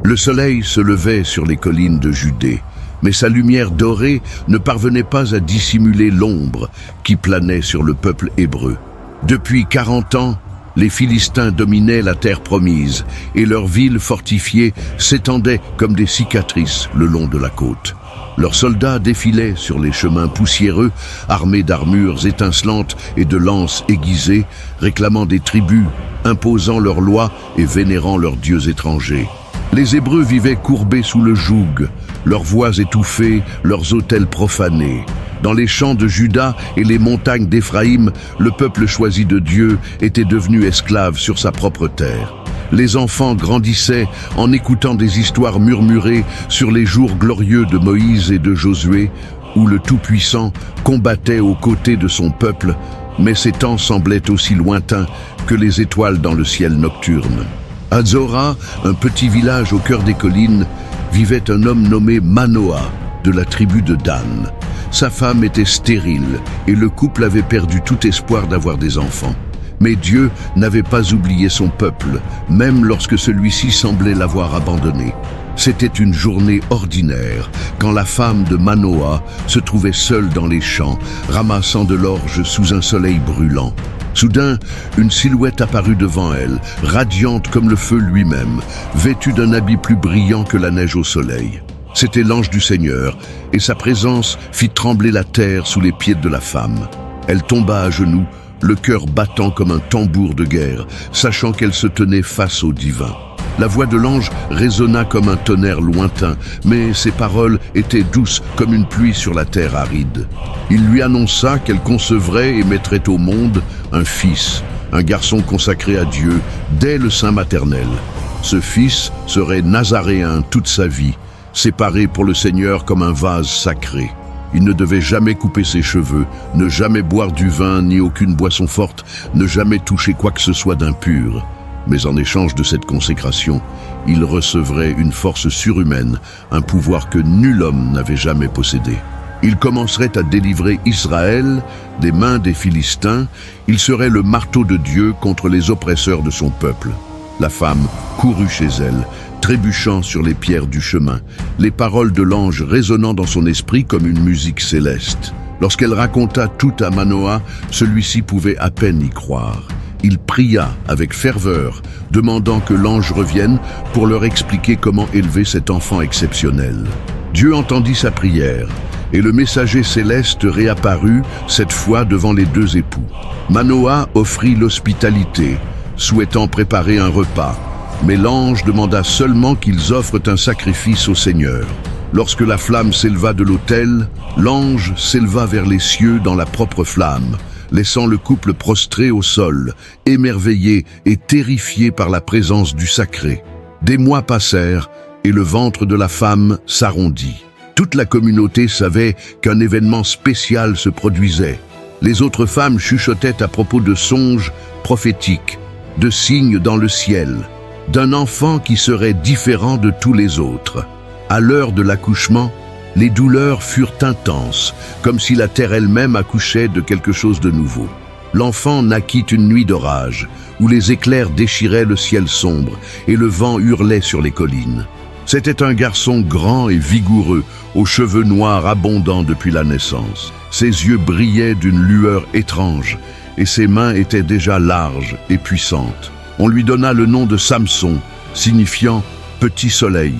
Le soleil se levait sur les collines de Judée, mais sa lumière dorée ne parvenait pas à dissimuler l'ombre qui planait sur le peuple hébreu. Depuis 40 ans, les Philistins dominaient la terre promise et leurs villes fortifiées s'étendaient comme des cicatrices le long de la côte. Leurs soldats défilaient sur les chemins poussiéreux, armés d'armures étincelantes et de lances aiguisées, réclamant des tribus, imposant leurs lois et vénérant leurs dieux étrangers. Les Hébreux vivaient courbés sous le joug, leurs voix étouffées, leurs autels profanés. Dans les champs de Juda et les montagnes d'Éphraïm, le peuple choisi de Dieu était devenu esclave sur sa propre terre. Les enfants grandissaient en écoutant des histoires murmurées sur les jours glorieux de Moïse et de Josué, où le Tout-Puissant combattait aux côtés de son peuple, mais ces temps semblaient aussi lointains que les étoiles dans le ciel nocturne. À Zora, un petit village au cœur des collines, vivait un homme nommé Manoah, de la tribu de Dan. Sa femme était stérile et le couple avait perdu tout espoir d'avoir des enfants. Mais Dieu n'avait pas oublié son peuple, même lorsque celui-ci semblait l'avoir abandonné. C'était une journée ordinaire, quand la femme de Manoah se trouvait seule dans les champs, ramassant de l'orge sous un soleil brûlant. Soudain, une silhouette apparut devant elle, radiante comme le feu lui-même, vêtue d'un habit plus brillant que la neige au soleil. C'était l'ange du Seigneur, et sa présence fit trembler la terre sous les pieds de la femme. Elle tomba à genoux, le cœur battant comme un tambour de guerre, sachant qu'elle se tenait face au divin. La voix de l'ange résonna comme un tonnerre lointain, mais ses paroles étaient douces comme une pluie sur la terre aride. Il lui annonça qu'elle concevrait et mettrait au monde un fils, un garçon consacré à Dieu dès le sein maternel. Ce fils serait nazaréen toute sa vie, séparé pour le Seigneur comme un vase sacré. Il ne devait jamais couper ses cheveux, ne jamais boire du vin ni aucune boisson forte, ne jamais toucher quoi que ce soit d'impur. Mais en échange de cette consécration, il recevrait une force surhumaine, un pouvoir que nul homme n'avait jamais possédé. Il commencerait à délivrer Israël des mains des Philistins, il serait le marteau de Dieu contre les oppresseurs de son peuple. La femme courut chez elle, trébuchant sur les pierres du chemin, les paroles de l'ange résonnant dans son esprit comme une musique céleste. Lorsqu'elle raconta tout à Manoah, celui-ci pouvait à peine y croire. Il pria avec ferveur, demandant que l'ange revienne pour leur expliquer comment élever cet enfant exceptionnel. Dieu entendit sa prière, et le messager céleste réapparut, cette fois devant les deux époux. Manoah offrit l'hospitalité, souhaitant préparer un repas, mais l'ange demanda seulement qu'ils offrent un sacrifice au Seigneur. Lorsque la flamme s'éleva de l'autel, l'ange s'éleva vers les cieux dans la propre flamme, laissant le couple prostré au sol, émerveillé et terrifié par la présence du sacré. Des mois passèrent et le ventre de la femme s'arrondit. Toute la communauté savait qu'un événement spécial se produisait. Les autres femmes chuchotaient à propos de songes prophétiques, de signes dans le ciel, d'un enfant qui serait différent de tous les autres. À l'heure de l'accouchement, les douleurs furent intenses, comme si la terre elle-même accouchait de quelque chose de nouveau. L'enfant naquit une nuit d'orage, où les éclairs déchiraient le ciel sombre et le vent hurlait sur les collines. C'était un garçon grand et vigoureux, aux cheveux noirs abondants depuis la naissance. Ses yeux brillaient d'une lueur étrange, et ses mains étaient déjà larges et puissantes. On lui donna le nom de Samson, signifiant « petit soleil »,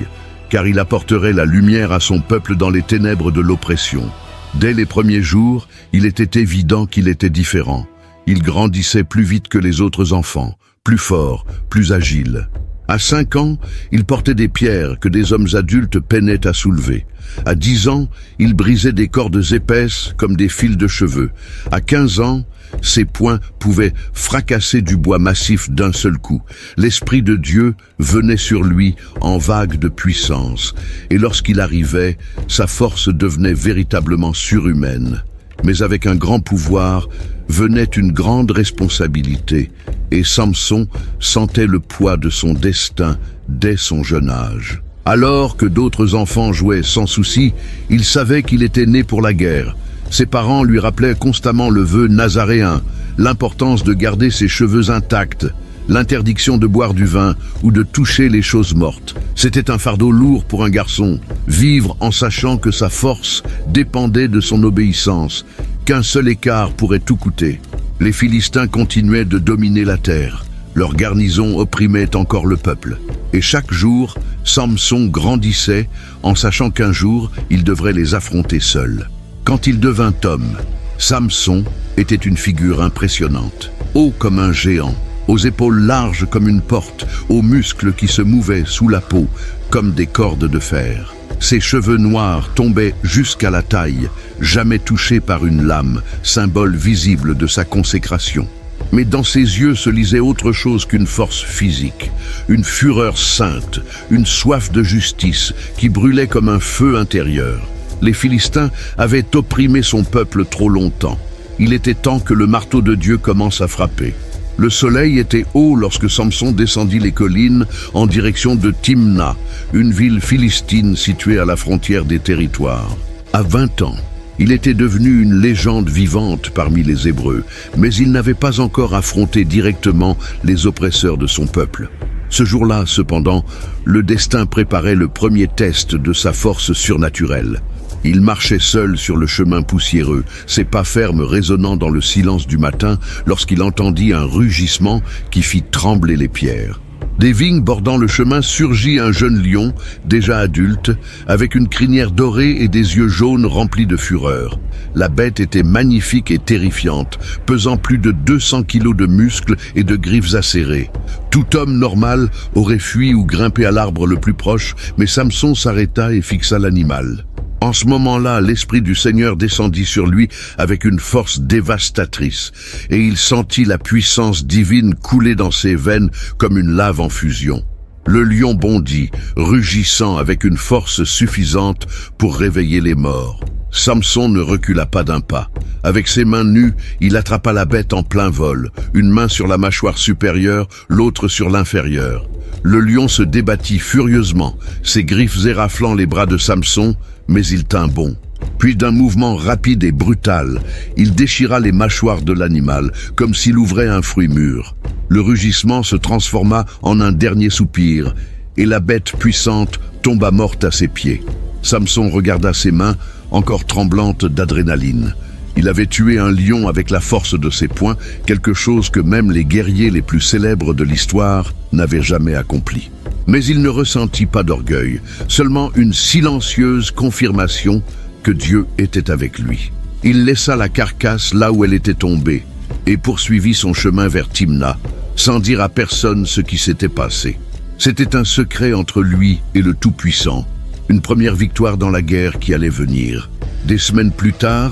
car il apporterait la lumière à son peuple dans les ténèbres de l'oppression. Dès les premiers jours, il était évident qu'il était différent. Il grandissait plus vite que les autres enfants, plus fort, plus agile. À 5 ans, il portait des pierres que des hommes adultes peinaient à soulever. À 10 ans, il brisait des cordes épaisses comme des fils de cheveux. À 15 ans, ses poings pouvaient fracasser du bois massif d'un seul coup. L'Esprit de Dieu venait sur lui en vagues de puissance, et lorsqu'il arrivait, sa force devenait véritablement surhumaine. Mais avec un grand pouvoir venait une grande responsabilité, et Samson sentait le poids de son destin dès son jeune âge. Alors que d'autres enfants jouaient sans souci, il savait qu'il était né pour la guerre. Ses parents lui rappelaient constamment le vœu nazaréen, l'importance de garder ses cheveux intacts, l'interdiction de boire du vin ou de toucher les choses mortes. C'était un fardeau lourd pour un garçon, vivre en sachant que sa force dépendait de son obéissance, qu'un seul écart pourrait tout coûter. Les Philistins continuaient de dominer la terre. Leur garnison opprimait encore le peuple. Et chaque jour, Samson grandissait en sachant qu'un jour, il devrait les affronter seul. Quand il devint homme, Samson était une figure impressionnante, haut comme un géant, aux épaules larges comme une porte, aux muscles qui se mouvaient sous la peau comme des cordes de fer. Ses cheveux noirs tombaient jusqu'à la taille, jamais touchés par une lame, symbole visible de sa consécration. Mais dans ses yeux se lisait autre chose qu'une force physique, une fureur sainte, une soif de justice qui brûlait comme un feu intérieur. Les Philistins avaient opprimé son peuple trop longtemps. Il était temps que le marteau de Dieu commence à frapper. Le soleil était haut lorsque Samson descendit les collines en direction de Timna, une ville philistine située à la frontière des territoires. À 20 ans, il était devenu une légende vivante parmi les Hébreux, mais il n'avait pas encore affronté directement les oppresseurs de son peuple. Ce jour-là, cependant, le destin préparait le premier test de sa force surnaturelle. Il marchait seul sur le chemin poussiéreux, ses pas fermes résonnant dans le silence du matin lorsqu'il entendit un rugissement qui fit trembler les pierres. Des vignes bordant le chemin surgit un jeune lion, déjà adulte, avec une crinière dorée et des yeux jaunes remplis de fureur. La bête était magnifique et terrifiante, pesant plus de 200 kilos de muscles et de griffes acérées. Tout homme normal aurait fui ou grimpé à l'arbre le plus proche, mais Samson s'arrêta et fixa l'animal. En ce moment-là, l'Esprit du Seigneur descendit sur lui avec une force dévastatrice, et il sentit la puissance divine couler dans ses veines comme une lave en fusion. Le lion bondit, rugissant avec une force suffisante pour réveiller les morts. Samson ne recula pas d'un pas. Avec ses mains nues, il attrapa la bête en plein vol, une main sur la mâchoire supérieure, l'autre sur l'inférieure. Le lion se débattit furieusement, ses griffes éraflant les bras de Samson, mais il tint bon. Puis d'un mouvement rapide et brutal, il déchira les mâchoires de l'animal, comme s'il ouvrait un fruit mûr. Le rugissement se transforma en un dernier soupir, et la bête puissante tomba morte à ses pieds. Samson regarda ses mains, encore tremblantes d'adrénaline. Il avait tué un lion avec la force de ses poings, quelque chose que même les guerriers les plus célèbres de l'histoire n'avaient jamais accompli. Mais il ne ressentit pas d'orgueil, seulement une silencieuse confirmation que Dieu était avec lui. Il laissa la carcasse là où elle était tombée et poursuivit son chemin vers Timna, sans dire à personne ce qui s'était passé. C'était un secret entre lui et le Tout-Puissant, une première victoire dans la guerre qui allait venir. Des semaines plus tard,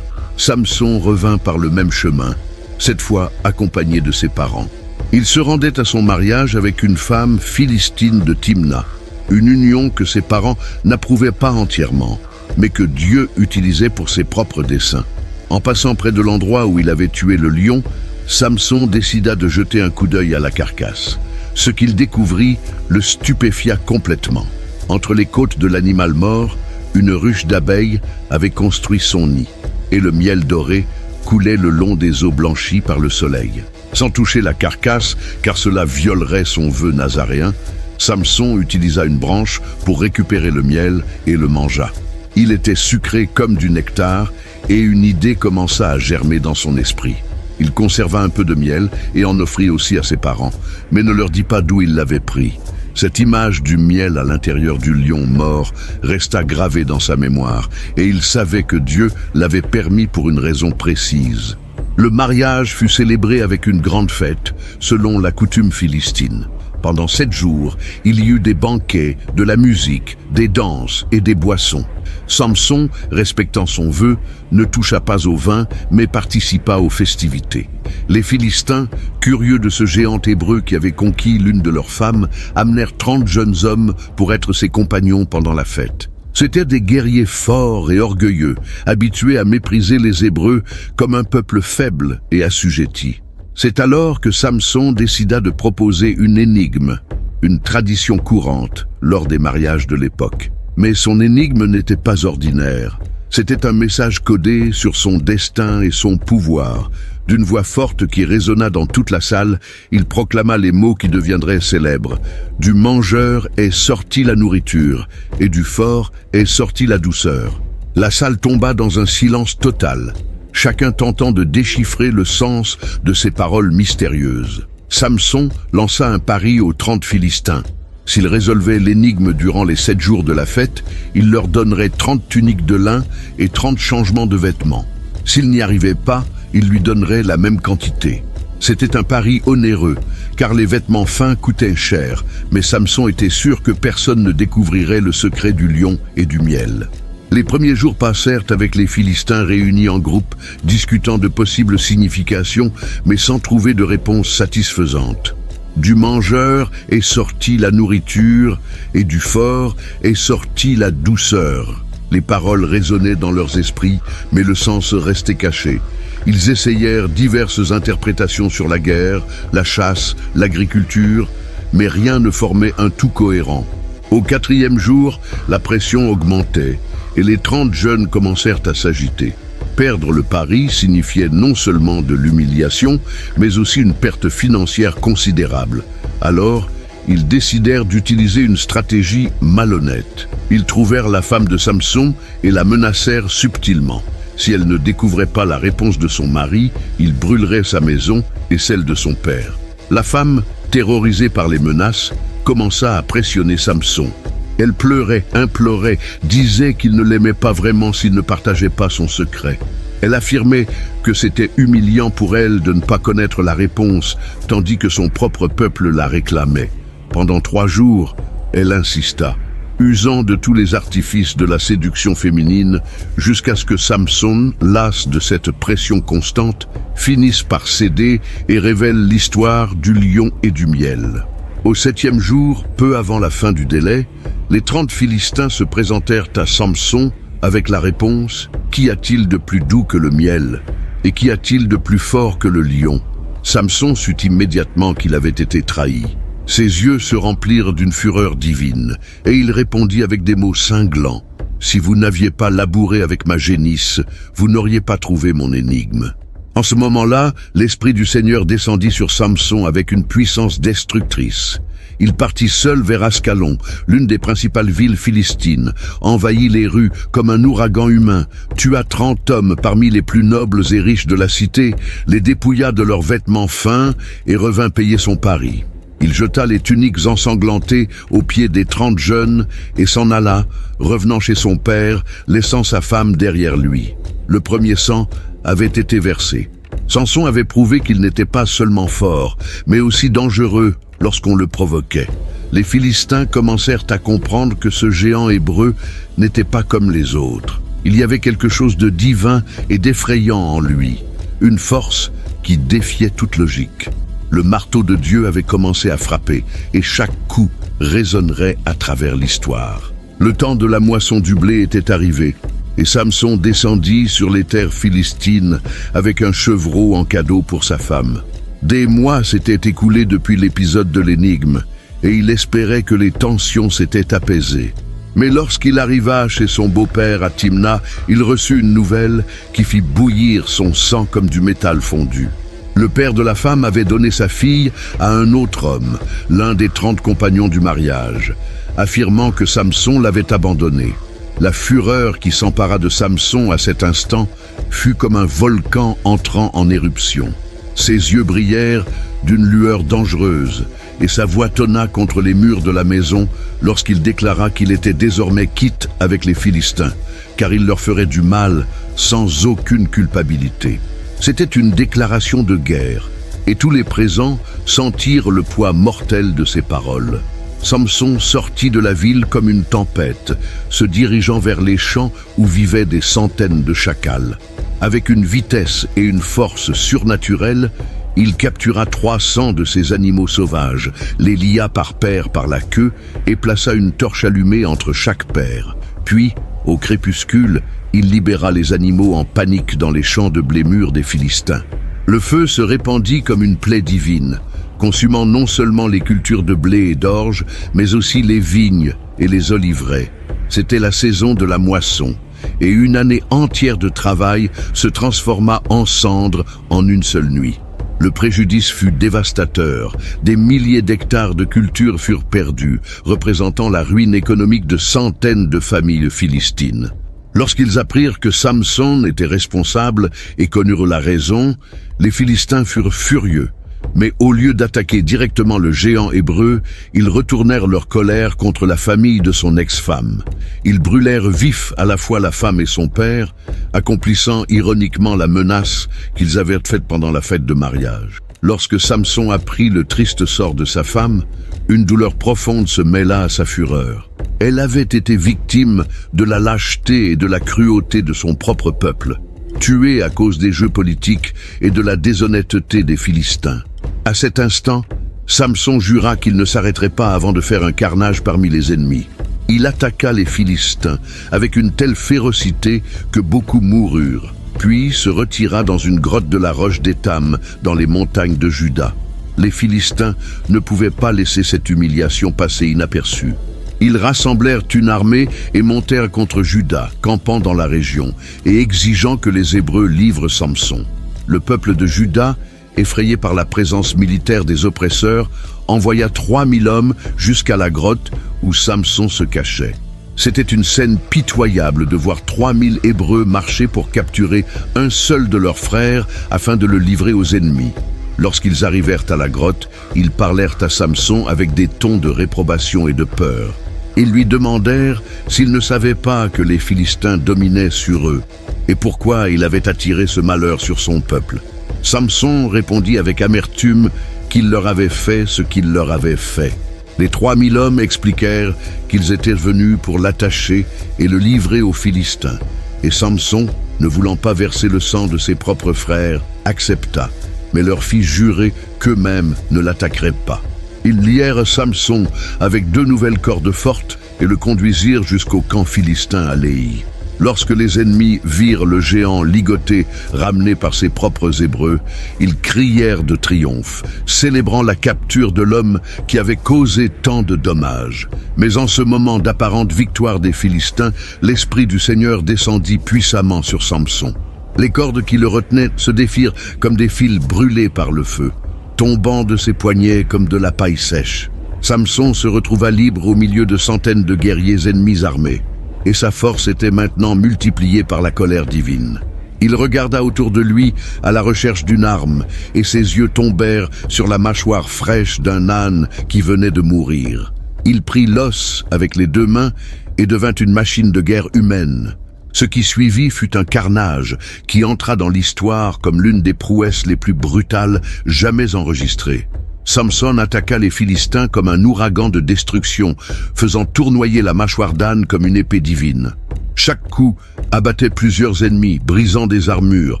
Samson revint par le même chemin, cette fois accompagné de ses parents. Il se rendait à son mariage avec une femme philistine de Timna, une union que ses parents n'approuvaient pas entièrement, mais que Dieu utilisait pour ses propres desseins. En passant près de l'endroit où il avait tué le lion, Samson décida de jeter un coup d'œil à la carcasse. Ce qu'il découvrit le stupéfia complètement. Entre les côtes de l'animal mort, une ruche d'abeilles avait construit son nid, et le miel doré coulait le long des eaux blanchies par le soleil. Sans toucher la carcasse, car cela violerait son vœu nazaréen, Samson utilisa une branche pour récupérer le miel et le mangea. Il était sucré comme du nectar, et une idée commença à germer dans son esprit. Il conserva un peu de miel et en offrit aussi à ses parents, mais ne leur dit pas d'où il l'avait pris. Cette image du miel à l'intérieur du lion mort resta gravée dans sa mémoire, et il savait que Dieu l'avait permis pour une raison précise. Le mariage fut célébré avec une grande fête, selon la coutume philistine. Pendant 7 jours, il y eut des banquets, de la musique, des danses et des boissons. Samson, respectant son vœu, ne toucha pas au vin, mais participa aux festivités. Les Philistins, curieux de ce géant hébreu qui avait conquis l'une de leurs femmes, amenèrent 30 jeunes hommes pour être ses compagnons pendant la fête. C'étaient des guerriers forts et orgueilleux, habitués à mépriser les Hébreux comme un peuple faible et assujetti. C'est alors que Samson décida de proposer une énigme, une tradition courante lors des mariages de l'époque. Mais son énigme n'était pas ordinaire. C'était un message codé sur son destin et son pouvoir. D'une voix forte qui résonna dans toute la salle, il proclama les mots qui deviendraient célèbres. Du mangeur est sortie la nourriture, et du fort est sortie la douceur. La salle tomba dans un silence total, chacun tentant de déchiffrer le sens de ces paroles mystérieuses. Samson lança un pari aux 30 Philistins. S'ils résolvaient l'énigme durant les 7 jours de la fête, il leur donnerait 30 tuniques de lin et 30 changements de vêtements. S'ils n'y arrivaient pas, il lui donnerait la même quantité. C'était un pari onéreux, car les vêtements fins coûtaient cher, mais Samson était sûr que personne ne découvrirait le secret du lion et du miel. Les premiers jours passèrent avec les Philistins réunis en groupe, discutant de possibles significations, mais sans trouver de réponse satisfaisante. Du mangeur est sortie la nourriture, et du fort est sortie la douceur. Les paroles résonnaient dans leurs esprits, mais le sens restait caché. Ils essayèrent diverses interprétations sur la guerre, la chasse, l'agriculture, mais rien ne formait un tout cohérent. Au 4e jour, la pression augmentait, et les 30 jeunes commencèrent à s'agiter. Perdre le pari signifiait non seulement de l'humiliation, mais aussi une perte financière considérable. Alors, ils décidèrent d'utiliser une stratégie malhonnête. Ils trouvèrent la femme de Samson et la menacèrent subtilement. Si elle ne découvrait pas la réponse de son mari, il brûlerait sa maison et celle de son père. La femme, terrorisée par les menaces, commença à pressionner Samson. Elle pleurait, implorait, disait qu'il ne l'aimait pas vraiment s'il ne partageait pas son secret. Elle affirmait que c'était humiliant pour elle de ne pas connaître la réponse, tandis que son propre peuple la réclamait. Pendant 3 jours, elle insista, usant de tous les artifices de la séduction féminine, jusqu'à ce que Samson, las de cette pression constante, finisse par céder et révèle l'histoire du lion et du miel. Au 7e jour, peu avant la fin du délai, les 30 Philistins se présentèrent à Samson avec la réponse « Qu'y a-t-il de plus doux que le miel? Et qu'y a-t-il de plus fort que le lion ?» Samson sut immédiatement qu'il avait été trahi. Ses yeux se remplirent d'une fureur divine, et il répondit avec des mots cinglants. « Si vous n'aviez pas labouré avec ma génisse, vous n'auriez pas trouvé mon énigme. » En ce moment-là, l'Esprit du Seigneur descendit sur Samson avec une puissance destructrice. Il partit seul vers Ascalon, l'une des principales villes philistines, envahit les rues comme un ouragan humain, tua 30 hommes parmi les plus nobles et riches de la cité, les dépouilla de leurs vêtements fins et revint payer son pari. Il jeta les tuniques ensanglantées aux pieds des 30 jeunes et s'en alla, revenant chez son père, laissant sa femme derrière lui. Le premier sang avait été versé. Samson avait prouvé qu'il n'était pas seulement fort, mais aussi dangereux lorsqu'on le provoquait. Les Philistins commencèrent à comprendre que ce géant hébreu n'était pas comme les autres. Il y avait quelque chose de divin et d'effrayant en lui, une force qui défiait toute logique. Le marteau de Dieu avait commencé à frapper, et chaque coup résonnerait à travers l'histoire. Le temps de la moisson du blé était arrivé, et Samson descendit sur les terres philistines avec un chevreau en cadeau pour sa femme. Des mois s'étaient écoulés depuis l'épisode de l'énigme, et il espérait que les tensions s'étaient apaisées. Mais lorsqu'il arriva chez son beau-père à Timna, il reçut une nouvelle qui fit bouillir son sang comme du métal fondu. Le père de la femme avait donné sa fille à un autre homme, l'un des 30 compagnons du mariage, affirmant que Samson l'avait abandonné. La fureur qui s'empara de Samson à cet instant fut comme un volcan entrant en éruption. Ses yeux brillèrent d'une lueur dangereuse, et sa voix tonna contre les murs de la maison lorsqu'il déclara qu'il était désormais quitte avec les Philistins, car il leur ferait du mal sans aucune culpabilité. C'était une déclaration de guerre, et tous les présents sentirent le poids mortel de ses paroles. Samson sortit de la ville comme une tempête, se dirigeant vers les champs où vivaient des centaines de chacals. Avec une vitesse et une force surnaturelles, il captura 300 de ces animaux sauvages, les lia par paires par la queue et plaça une torche allumée entre chaque paire. Puis, au crépuscule, il libéra les animaux en panique dans les champs de blé mûr des Philistins. Le feu se répandit comme une plaie divine, consumant non seulement les cultures de blé et d'orge, mais aussi les vignes et les oliveraies. C'était la saison de la moisson, et une année entière de travail se transforma en cendres en une seule nuit. Le préjudice fut dévastateur. Des milliers d'hectares de cultures furent perdus, représentant la ruine économique de centaines de familles philistines. Lorsqu'ils apprirent que Samson était responsable et connurent la raison, les Philistins furent furieux. Mais au lieu d'attaquer directement le géant hébreu, ils retournèrent leur colère contre la famille de son ex-femme. Ils brûlèrent vifs à la fois la femme et son père, accomplissant ironiquement la menace qu'ils avaient faite pendant la fête de mariage. Lorsque Samson apprit le triste sort de sa femme, une douleur profonde se mêla à sa fureur. Elle avait été victime de la lâcheté et de la cruauté de son propre peuple, tuée à cause des jeux politiques et de la déshonnêteté des Philistins. À cet instant, Samson jura qu'il ne s'arrêterait pas avant de faire un carnage parmi les ennemis. Il attaqua les Philistins avec une telle férocité que beaucoup moururent, puis se retira dans une grotte de la roche d'Étam dans les montagnes de Juda. Les Philistins ne pouvaient pas laisser cette humiliation passer inaperçue. Ils rassemblèrent une armée et montèrent contre Juda, campant dans la région, et exigeant que les Hébreux livrent Samson. Le peuple de Juda, effrayé par la présence militaire des oppresseurs, envoya 3000 hommes jusqu'à la grotte où Samson se cachait. C'était une scène pitoyable de voir 3000 Hébreux marcher pour capturer un seul de leurs frères afin de le livrer aux ennemis. Lorsqu'ils arrivèrent à la grotte, ils parlèrent à Samson avec des tons de réprobation et de peur. Ils lui demandèrent s'il ne savait pas que les Philistins dominaient sur eux et pourquoi il avait attiré ce malheur sur son peuple. Samson répondit avec amertume qu'il leur avait fait ce qu'il leur avait fait. Les 3000 hommes expliquèrent qu'ils étaient venus pour l'attacher et le livrer aux Philistins. Et Samson, ne voulant pas verser le sang de ses propres frères, accepta, mais leur fit jurer qu'eux-mêmes ne l'attaqueraient pas. Ils lièrent Samson avec 2 nouvelles cordes fortes et le conduisirent jusqu'au camp philistin à Léhi. Lorsque les ennemis virent le géant ligoté, ramené par ses propres Hébreux, ils crièrent de triomphe, célébrant la capture de l'homme qui avait causé tant de dommages. Mais en ce moment d'apparente victoire des Philistins, l'Esprit du Seigneur descendit puissamment sur Samson. Les cordes qui le retenaient se défirent comme des fils brûlés par le feu, tombant de ses poignets comme de la paille sèche. Samson se retrouva libre au milieu de centaines de guerriers ennemis armés. Et sa force était maintenant multipliée par la colère divine. Il regarda autour de lui à la recherche d'une arme, et ses yeux tombèrent sur la mâchoire fraîche d'un âne qui venait de mourir. Il prit l'os avec les 2 mains et devint une machine de guerre humaine. Ce qui suivit fut un carnage qui entra dans l'histoire comme l'une des prouesses les plus brutales jamais enregistrées. Samson attaqua les Philistins comme un ouragan de destruction, faisant tournoyer la mâchoire d'âne comme une épée divine. Chaque coup abattait plusieurs ennemis, brisant des armures,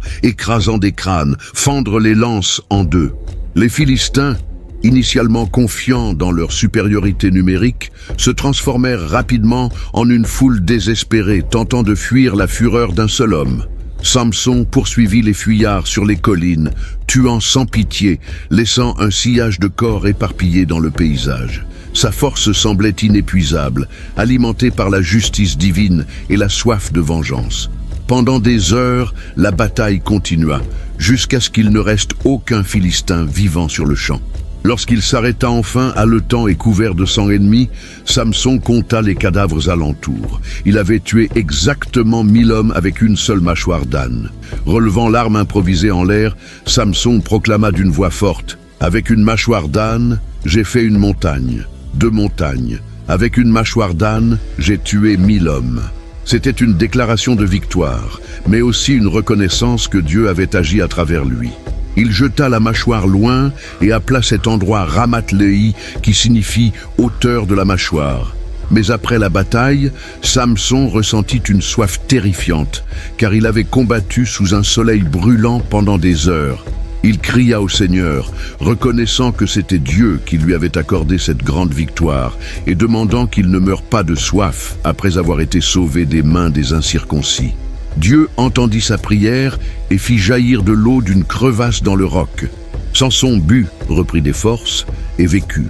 écrasant des crânes, fendre les lances en 2. Les Philistins, initialement confiants dans leur supériorité numérique, se transformèrent rapidement en une foule désespérée, tentant de fuir la fureur d'un seul homme. Samson poursuivit les fuyards sur les collines, tuant sans pitié, laissant un sillage de corps éparpillés dans le paysage. Sa force semblait inépuisable, alimentée par la justice divine et la soif de vengeance. Pendant des heures, la bataille continua, jusqu'à ce qu'il ne reste aucun Philistin vivant sur le champ. Lorsqu'il s'arrêta enfin, haletant et couvert de sang ennemi, Samson compta les cadavres alentour. Il avait tué exactement 1000 hommes avec une seule mâchoire d'âne. Relevant l'arme improvisée en l'air, Samson proclama d'une voix forte « Avec une mâchoire d'âne, j'ai fait une montagne, 2 montagnes. Avec une mâchoire d'âne, j'ai tué 1000 hommes. » C'était une déclaration de victoire, mais aussi une reconnaissance que Dieu avait agi à travers lui. Il jeta la mâchoire loin et appela cet endroit Ramath-Léhi, qui signifie « hauteur de la mâchoire ». Mais après la bataille, Samson ressentit une soif terrifiante, car il avait combattu sous un soleil brûlant pendant des heures. Il cria au Seigneur, reconnaissant que c'était Dieu qui lui avait accordé cette grande victoire et demandant qu'il ne meure pas de soif après avoir été sauvé des mains des incirconcis. Dieu entendit sa prière et fit jaillir de l'eau d'une crevasse dans le roc. Samson but, reprit des forces et vécut.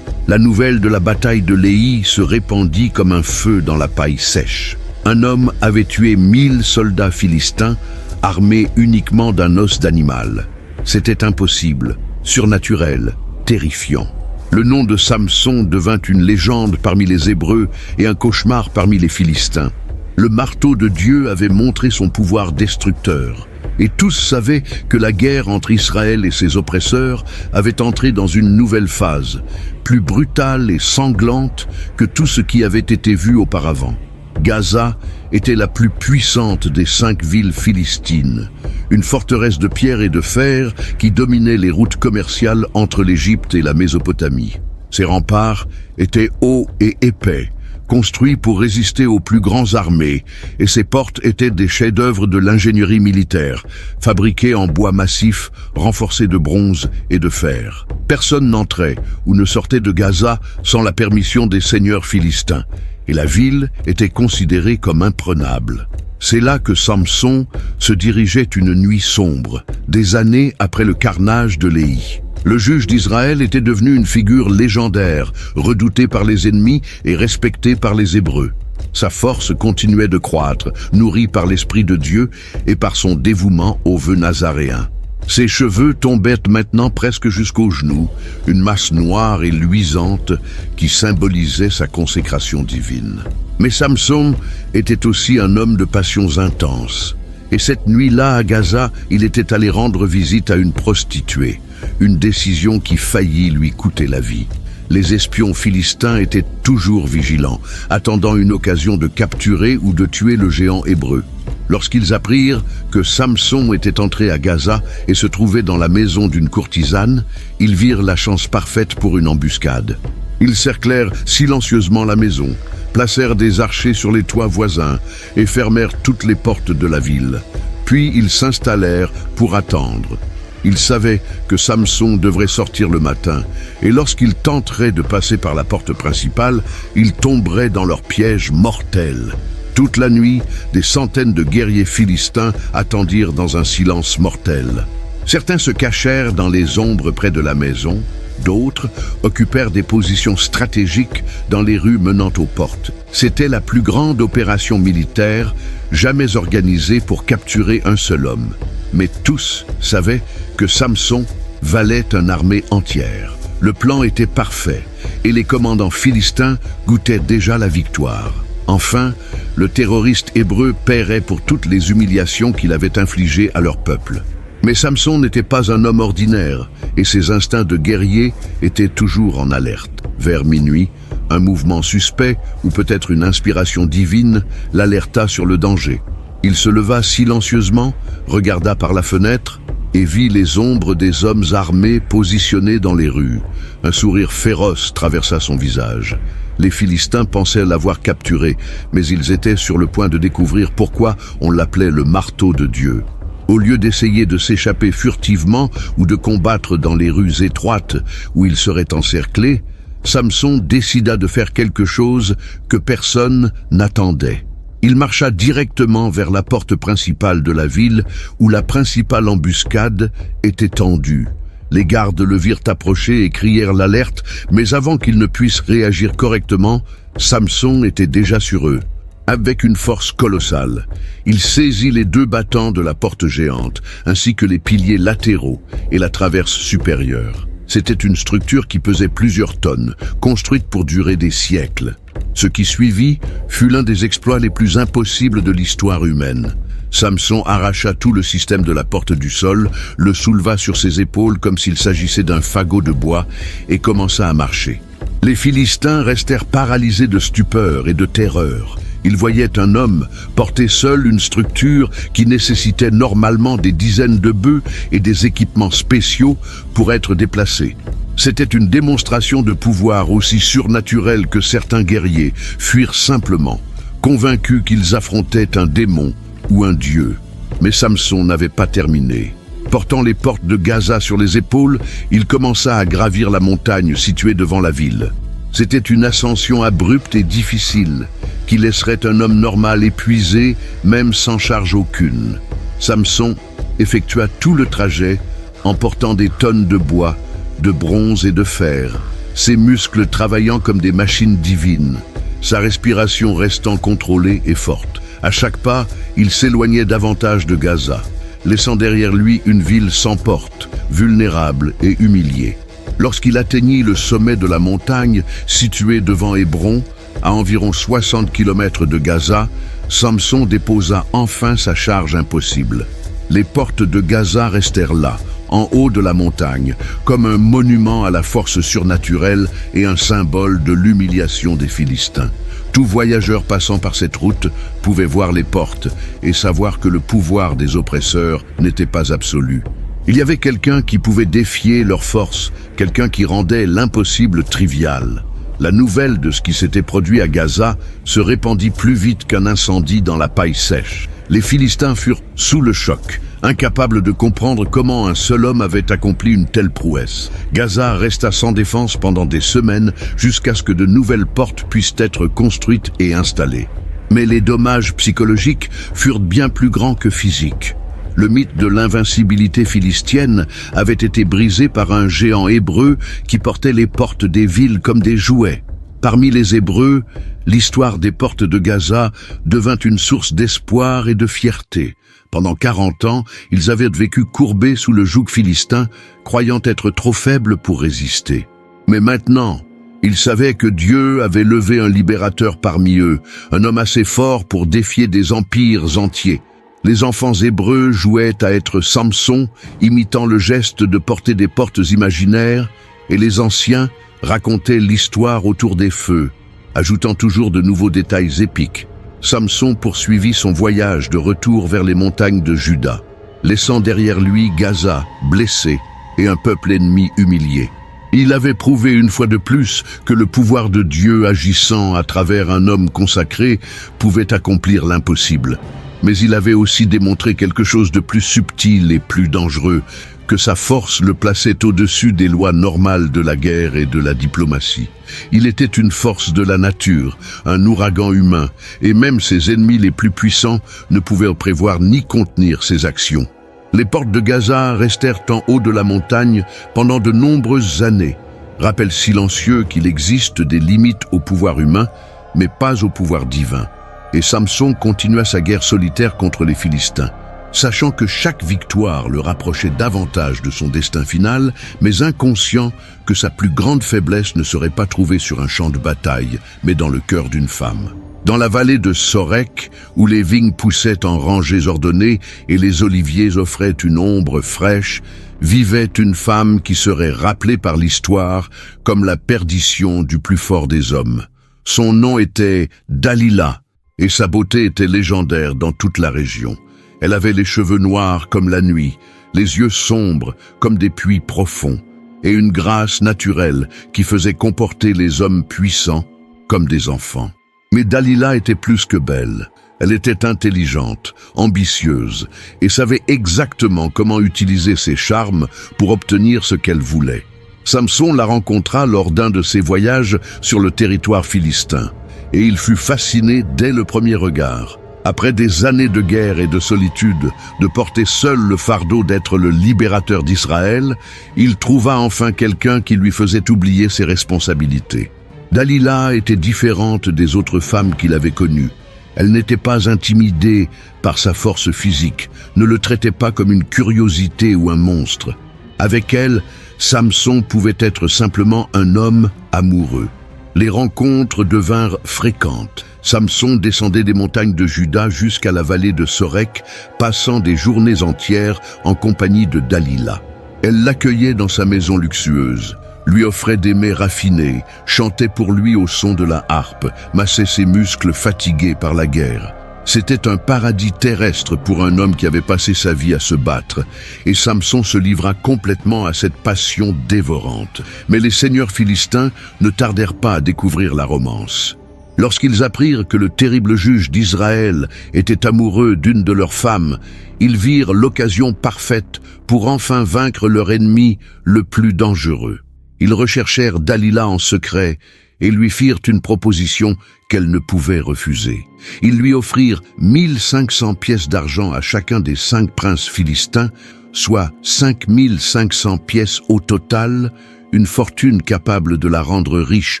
La nouvelle de la bataille de Léhi se répandit comme un feu dans la paille sèche. Un homme avait tué 1000 soldats philistins armés uniquement d'un os d'animal. C'était impossible, surnaturel, terrifiant. Le nom de Samson devint une légende parmi les Hébreux et un cauchemar parmi les Philistins. Le marteau de Dieu avait montré son pouvoir destructeur, et tous savaient que la guerre entre Israël et ses oppresseurs avait entré dans une nouvelle phase, plus brutale et sanglante que tout ce qui avait été vu auparavant. Gaza était la plus puissante des 5 villes philistines, une forteresse de pierre et de fer qui dominait les routes commerciales entre l'Égypte et la Mésopotamie. Ses remparts étaient hauts et épais, construits pour résister aux plus grandes armées, et ses portes étaient des chefs-d'œuvre de l'ingénierie militaire, fabriquées en bois massif, renforcés de bronze et de fer. Personne n'entrait ou ne sortait de Gaza sans la permission des seigneurs philistins, et la ville était considérée comme imprenable. C'est là que Samson se dirigeait une nuit sombre, des années après le carnage de Léhi. Le juge d'Israël était devenu une figure légendaire, redoutée par les ennemis et respectée par les Hébreux. Sa force continuait de croître, nourrie par l'Esprit de Dieu et par son dévouement aux vœux nazaréens. Ses cheveux tombaient maintenant presque jusqu'aux genoux, une masse noire et luisante qui symbolisait sa consécration divine. Mais Samson était aussi un homme de passions intenses. Et cette nuit-là, à Gaza, il était allé rendre visite à une prostituée, une décision qui faillit lui coûter la vie. Les espions philistins étaient toujours vigilants, attendant une occasion de capturer ou de tuer le géant hébreu. Lorsqu'ils apprirent que Samson était entré à Gaza et se trouvait dans la maison d'une courtisane, ils virent la chance parfaite pour une embuscade. Ils cerclèrent silencieusement la maison, placèrent des archers sur les toits voisins et fermèrent toutes les portes de la ville. Puis ils s'installèrent pour attendre. Ils savaient que Samson devrait sortir le matin, et lorsqu'ils tenteraient de passer par la porte principale, ils tomberaient dans leur piège mortel. Toute la nuit, des centaines de guerriers philistins attendirent dans un silence mortel. Certains se cachèrent dans les ombres près de la maison, d'autres occupèrent des positions stratégiques dans les rues menant aux portes. C'était la plus grande opération militaire jamais organisée pour capturer un seul homme. Mais tous savaient que Samson valait une armée entière. Le plan était parfait, et les commandants philistins goûtaient déjà la victoire. Enfin, le terroriste hébreu paierait pour toutes les humiliations qu'il avait infligées à leur peuple. Mais Samson n'était pas un homme ordinaire, et ses instincts de guerrier étaient toujours en alerte. Vers minuit, un mouvement suspect, ou peut-être une inspiration divine, l'alerta sur le danger. Il se leva silencieusement, regarda par la fenêtre, et vit les ombres des hommes armés positionnés dans les rues. Un sourire féroce traversa son visage. Les Philistins pensaient l'avoir capturé, mais ils étaient sur le point de découvrir pourquoi on l'appelait le marteau de Dieu. Au lieu d'essayer de s'échapper furtivement ou de combattre dans les rues étroites où il serait encerclé, Samson décida de faire quelque chose que personne n'attendait. Il marcha directement vers la porte principale de la ville où la principale embuscade était tendue. Les gardes le virent approcher et crièrent l'alerte, mais avant qu'il ne puisse réagir correctement, Samson était déjà sur eux. Avec une force colossale, il saisit les 2 battants de la porte géante, ainsi que les piliers latéraux et la traverse supérieure. C'était une structure qui pesait plusieurs tonnes, construite pour durer des siècles. Ce qui suivit fut l'un des exploits les plus impossibles de l'histoire humaine. Samson arracha tout le système de la porte du sol, le souleva sur ses épaules comme s'il s'agissait d'un fagot de bois et commença à marcher. Les Philistins restèrent paralysés de stupeur et de terreur. Ils voyaient un homme porter seul une structure qui nécessitait normalement des dizaines de bœufs et des équipements spéciaux pour être déplacés. C'était une démonstration de pouvoir aussi surnaturel que certains guerriers fuirent simplement, convaincus qu'ils affrontaient un démon ou un dieu. Mais Samson n'avait pas terminé. Portant les portes de Gaza sur les épaules, il commença à gravir la montagne située devant la ville. C'était une ascension abrupte et difficile, qui laisserait un homme normal épuisé, même sans charge aucune. Samson effectua tout le trajet en portant des tonnes de bois, de bronze et de fer, ses muscles travaillant comme des machines divines. sa respiration restant contrôlée et forte. À chaque pas, il s'éloignait davantage de Gaza, laissant derrière lui une ville sans porte, vulnérable et humiliée. Lorsqu'il atteignit le sommet de la montagne, située devant Hébron, à environ 60 km de Gaza, Samson déposa enfin sa charge impossible. Les portes de Gaza restèrent là, en haut de la montagne, comme un monument à la force surnaturelle et un symbole de l'humiliation des Philistins. Tout voyageur passant par cette route pouvait voir les portes et savoir que le pouvoir des oppresseurs n'était pas absolu. Il y avait quelqu'un qui pouvait défier leur force, quelqu'un qui rendait l'impossible trivial. La nouvelle de ce qui s'était produit à Gaza se répandit plus vite qu'un incendie dans la paille sèche. Les Philistins furent sous le choc, incapables de comprendre comment un seul homme avait accompli une telle prouesse. Gaza resta sans défense pendant des semaines jusqu'à ce que de nouvelles portes puissent être construites et installées. Mais les dommages psychologiques furent bien plus grands que physiques. Le mythe de l'invincibilité philistienne avait été brisé par un géant hébreu qui portait les portes des villes comme des jouets. Parmi les Hébreux, l'histoire des portes de Gaza devint une source d'espoir et de fierté. Pendant 40 ans, ils avaient vécu courbés sous le joug philistin, croyant être trop faibles pour résister. Mais maintenant, ils savaient que Dieu avait levé un libérateur parmi eux, un homme assez fort pour défier des empires entiers. Les enfants hébreux jouaient à être Samson, imitant le geste de porter des portes imaginaires, et les anciens racontaient l'histoire autour des feux, ajoutant toujours de nouveaux détails épiques. Samson poursuivit son voyage de retour vers les montagnes de Juda, laissant derrière lui Gaza, blessé, et un peuple ennemi humilié. Il avait prouvé une fois de plus que le pouvoir de Dieu agissant à travers un homme consacré pouvait accomplir l'impossible. Mais il avait aussi démontré quelque chose de plus subtil et plus dangereux, que sa force le plaçait au-dessus des lois normales de la guerre et de la diplomatie. Il était une force de la nature, un ouragan humain, et même ses ennemis les plus puissants ne pouvaient prévoir ni contenir ses actions. Les portes de Gaza restèrent en haut de la montagne pendant de nombreuses années, rappel silencieux qu'il existe des limites au pouvoir humain, mais pas au pouvoir divin. Et Samson continua sa guerre solitaire contre les Philistins, sachant que chaque victoire le rapprochait davantage de son destin final, mais inconscient que sa plus grande faiblesse ne serait pas trouvée sur un champ de bataille, mais dans le cœur d'une femme. Dans la vallée de Sorek, où les vignes poussaient en rangées ordonnées et les oliviers offraient une ombre fraîche, vivait une femme qui serait rappelée par l'histoire comme la perdition du plus fort des hommes. Son nom était Dalila, et sa beauté était légendaire dans toute la région. Elle avait les cheveux noirs comme la nuit, les yeux sombres comme des puits profonds, et une grâce naturelle qui faisait comporter les hommes puissants comme des enfants. Mais Dalila était plus que belle. Elle était intelligente, ambitieuse, et savait exactement comment utiliser ses charmes pour obtenir ce qu'elle voulait. Samson la rencontra lors d'un de ses voyages sur le territoire philistin, et il fut fasciné dès le premier regard. Après des années de guerre et de solitude, de porter seul le fardeau d'être le libérateur d'Israël, il trouva enfin quelqu'un qui lui faisait oublier ses responsabilités. Dalila était différente des autres femmes qu'il avait connues. Elle n'était pas intimidée par sa force physique, ne le traitait pas comme une curiosité ou un monstre. Avec elle, Samson pouvait être simplement un homme amoureux. Les rencontres devinrent fréquentes. Samson descendait des montagnes de Juda jusqu'à la vallée de Sorek, passant des journées entières en compagnie de Dalila. Elle l'accueillait dans sa maison luxueuse, lui offrait des mets raffinés, chantait pour lui au son de la harpe, massait ses muscles fatigués par la guerre. C'était un paradis terrestre pour un homme qui avait passé sa vie à se battre, et Samson se livra complètement à cette passion dévorante. Mais les seigneurs philistins ne tardèrent pas à découvrir la romance. Lorsqu'ils apprirent que le terrible juge d'Israël était amoureux d'une de leurs femmes, ils virent l'occasion parfaite pour enfin vaincre leur ennemi le plus dangereux. Ils recherchèrent Dalila en secret et lui firent une proposition qu'elle ne pouvait refuser. Ils lui offrirent 1500 pièces d'argent à chacun des 5 princes philistins, soit 5500 pièces au total, une fortune capable de la rendre riche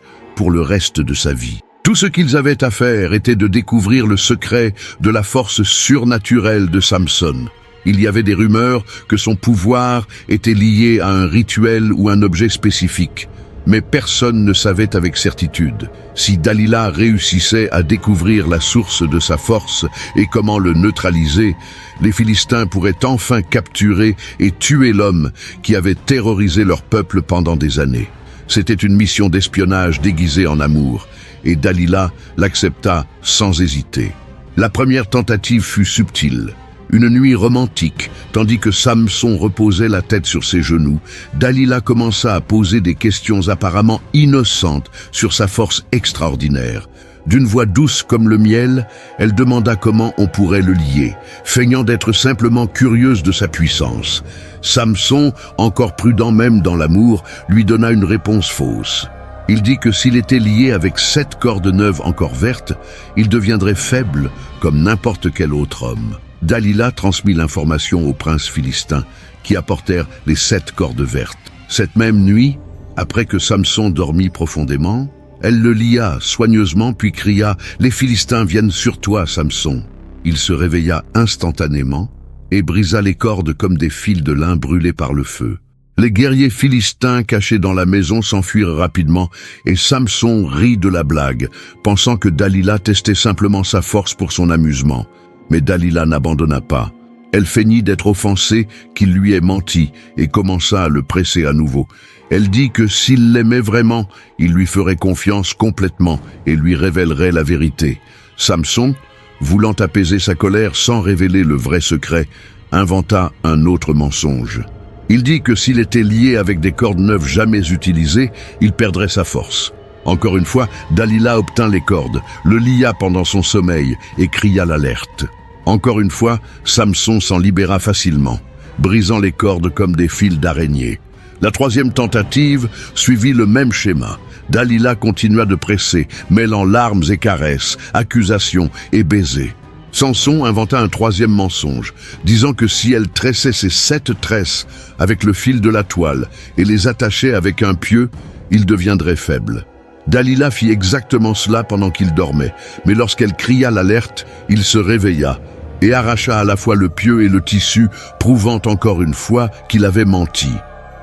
pour le reste de sa vie. Tout ce qu'ils avaient à faire était de découvrir le secret de la force surnaturelle de Samson. Il y avait des rumeurs que son pouvoir était lié à un rituel ou un objet spécifique, mais personne ne savait avec certitude. Si Dalila réussissait à découvrir la source de sa force et comment le neutraliser, les Philistins pourraient enfin capturer et tuer l'homme qui avait terrorisé leur peuple pendant des années. C'était une mission d'espionnage déguisée en amour, et Dalila l'accepta sans hésiter. La première tentative fut subtile. Une nuit romantique, tandis que Samson reposait la tête sur ses genoux, Dalila commença à poser des questions apparemment innocentes sur sa force extraordinaire. D'une voix douce comme le miel, elle demanda comment on pourrait le lier, feignant d'être simplement curieuse de sa puissance. Samson, encore prudent même dans l'amour, lui donna une réponse fausse. Il dit que s'il était lié avec 7 cordes neuves encore vertes, il deviendrait faible comme n'importe quel autre homme. Dalila transmit l'information aux princes philistins qui apportèrent les 7 cordes vertes. Cette même nuit, après que Samson dormit profondément, elle le lia soigneusement puis cria « Les Philistins viennent sur toi, Samson !» Il se réveilla instantanément et brisa les cordes comme des fils de lin brûlés par le feu. Les guerriers philistins cachés dans la maison s'enfuirent rapidement et Samson rit de la blague, pensant que Dalila testait simplement sa force pour son amusement. Mais Dalila n'abandonna pas. Elle feignit d'être offensée qu'il lui ait menti et commença à le presser à nouveau. Elle dit que s'il l'aimait vraiment, il lui ferait confiance complètement et lui révélerait la vérité. Samson, voulant apaiser sa colère sans révéler le vrai secret, inventa un autre mensonge. Il dit que s'il était lié avec des cordes neuves jamais utilisées, il perdrait sa force. Encore une fois, Dalila obtint les cordes, le lia pendant son sommeil et cria l'alerte. Encore une fois, Samson s'en libéra facilement, brisant les cordes comme des fils d'araignée. La troisième tentative suivit le même schéma. Dalila continua de presser, mêlant larmes et caresses, accusations et baisers. Samson inventa un troisième mensonge, disant que si elle tressait ses 7 tresses avec le fil de la toile et les attachait avec un pieu, il deviendrait faible. Dalila fit exactement cela pendant qu'il dormait, mais lorsqu'elle cria l'alerte, il se réveilla et arracha à la fois le pieu et le tissu, prouvant encore une fois qu'il avait menti.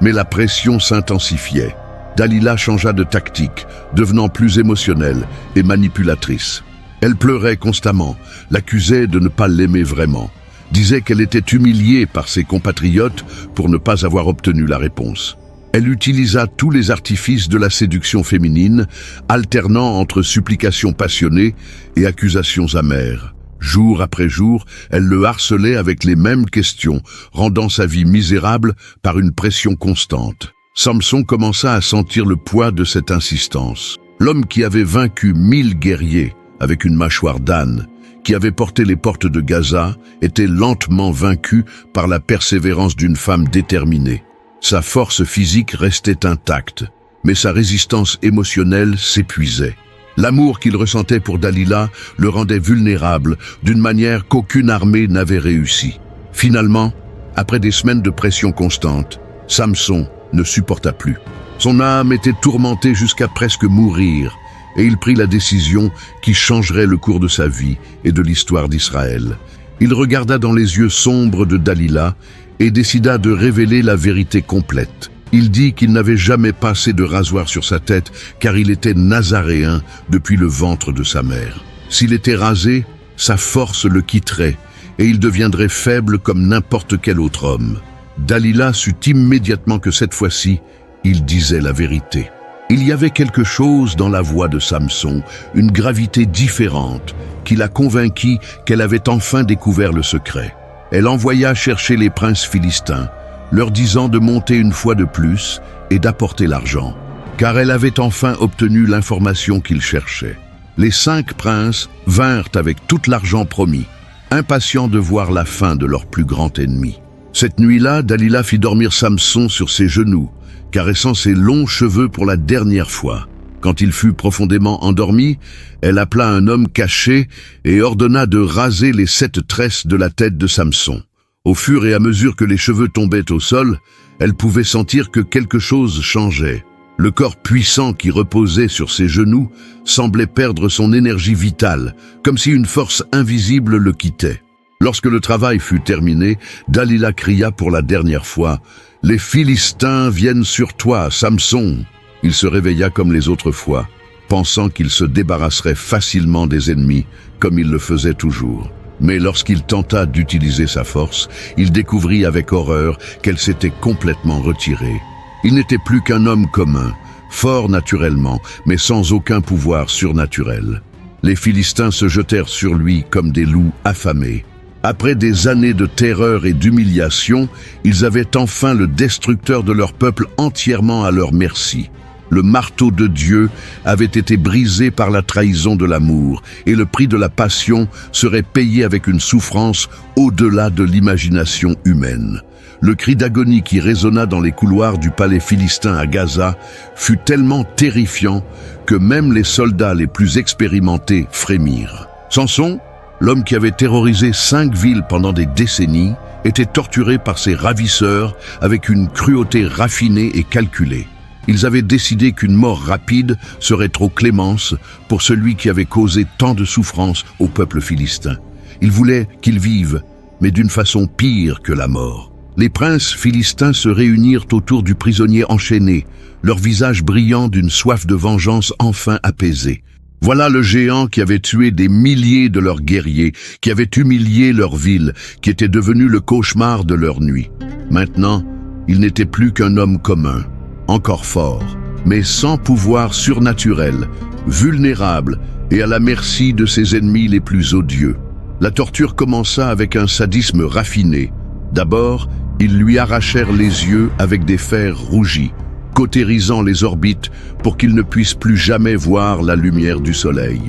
Mais la pression s'intensifiait. Dalila changea de tactique, devenant plus émotionnelle et manipulatrice. Elle pleurait constamment, l'accusait de ne pas l'aimer vraiment, disait qu'elle était humiliée par ses compatriotes pour ne pas avoir obtenu la réponse. Elle utilisa tous les artifices de la séduction féminine, alternant entre supplications passionnées et accusations amères. Jour après jour, elle le harcelait avec les mêmes questions, rendant sa vie misérable par une pression constante. Samson commença à sentir le poids de cette insistance. L'homme qui avait vaincu 1000 guerriers avec une mâchoire d'âne, qui avait porté les portes de Gaza, était lentement vaincu par la persévérance d'une femme déterminée. Sa force physique restait intacte, mais sa résistance émotionnelle s'épuisait. L'amour qu'il ressentait pour Dalila le rendait vulnérable d'une manière qu'aucune armée n'avait réussi. Finalement, après des semaines de pression constante, Samson ne supporta plus. Son âme était tourmentée jusqu'à presque mourir, et il prit la décision qui changerait le cours de sa vie et de l'histoire d'Israël. Il regarda dans les yeux sombres de Dalila et décida de révéler la vérité complète. Il dit qu'il n'avait jamais passé de rasoir sur sa tête car il était nazaréen depuis le ventre de sa mère. S'il était rasé, sa force le quitterait et il deviendrait faible comme n'importe quel autre homme. Dalila sut immédiatement que cette fois-ci, il disait la vérité. Il y avait quelque chose dans la voix de Samson, une gravité différente, qui la convainquit qu'elle avait enfin découvert le secret. Elle envoya chercher les princes philistins, leur disant de monter une fois de plus et d'apporter l'argent, car elle avait enfin obtenu l'information qu'ils cherchaient. Les 5 princes vinrent avec tout l'argent promis, impatients de voir la fin de leur plus grand ennemi. Cette nuit-là, Dalila fit dormir Samson sur ses genoux, caressant ses longs cheveux pour la dernière fois. Quand il fut profondément endormi, elle appela un homme caché et ordonna de raser les 7 tresses de la tête de Samson. Au fur et à mesure que les cheveux tombaient au sol, elle pouvait sentir que quelque chose changeait. Le corps puissant qui reposait sur ses genoux semblait perdre son énergie vitale, comme si une force invisible le quittait. Lorsque le travail fut terminé, Dalila cria pour la dernière fois « Les Philistins viennent sur toi, Samson !» Il se réveilla comme les autres fois, pensant qu'il se débarrasserait facilement des ennemis, comme il le faisait toujours. Mais lorsqu'il tenta d'utiliser sa force, il découvrit avec horreur qu'elle s'était complètement retirée. Il n'était plus qu'un homme commun, fort naturellement, mais sans aucun pouvoir surnaturel. Les Philistins se jetèrent sur lui comme des loups affamés. Après des années de terreur et d'humiliation, ils avaient enfin le destructeur de leur peuple entièrement à leur merci. Le marteau de Dieu avait été brisé par la trahison de l'amour, et le prix de la passion serait payé avec une souffrance au-delà de l'imagination humaine. Le cri d'agonie qui résonna dans les couloirs du palais philistin à Gaza fut tellement terrifiant que même les soldats les plus expérimentés frémirent. Samson, l'homme qui avait terrorisé 5 villes pendant des décennies, était torturé par ses ravisseurs avec une cruauté raffinée et calculée. Ils avaient décidé qu'une mort rapide serait trop clémence pour celui qui avait causé tant de souffrance au peuple philistin. Ils voulaient qu'il vive, mais d'une façon pire que la mort. Les princes philistins se réunirent autour du prisonnier enchaîné, leur visage brillant d'une soif de vengeance enfin apaisée. Voilà le géant qui avait tué des milliers de leurs guerriers, qui avait humilié leur ville, qui était devenu le cauchemar de leur nuit. Maintenant, il n'était plus qu'un homme commun, encore fort, mais sans pouvoir surnaturel, vulnérable et à la merci de ses ennemis les plus odieux. La torture commença avec un sadisme raffiné. D'abord, ils lui arrachèrent les yeux avec des fers rougis, cautérisant les orbites pour qu'il ne puisse plus jamais voir la lumière du soleil.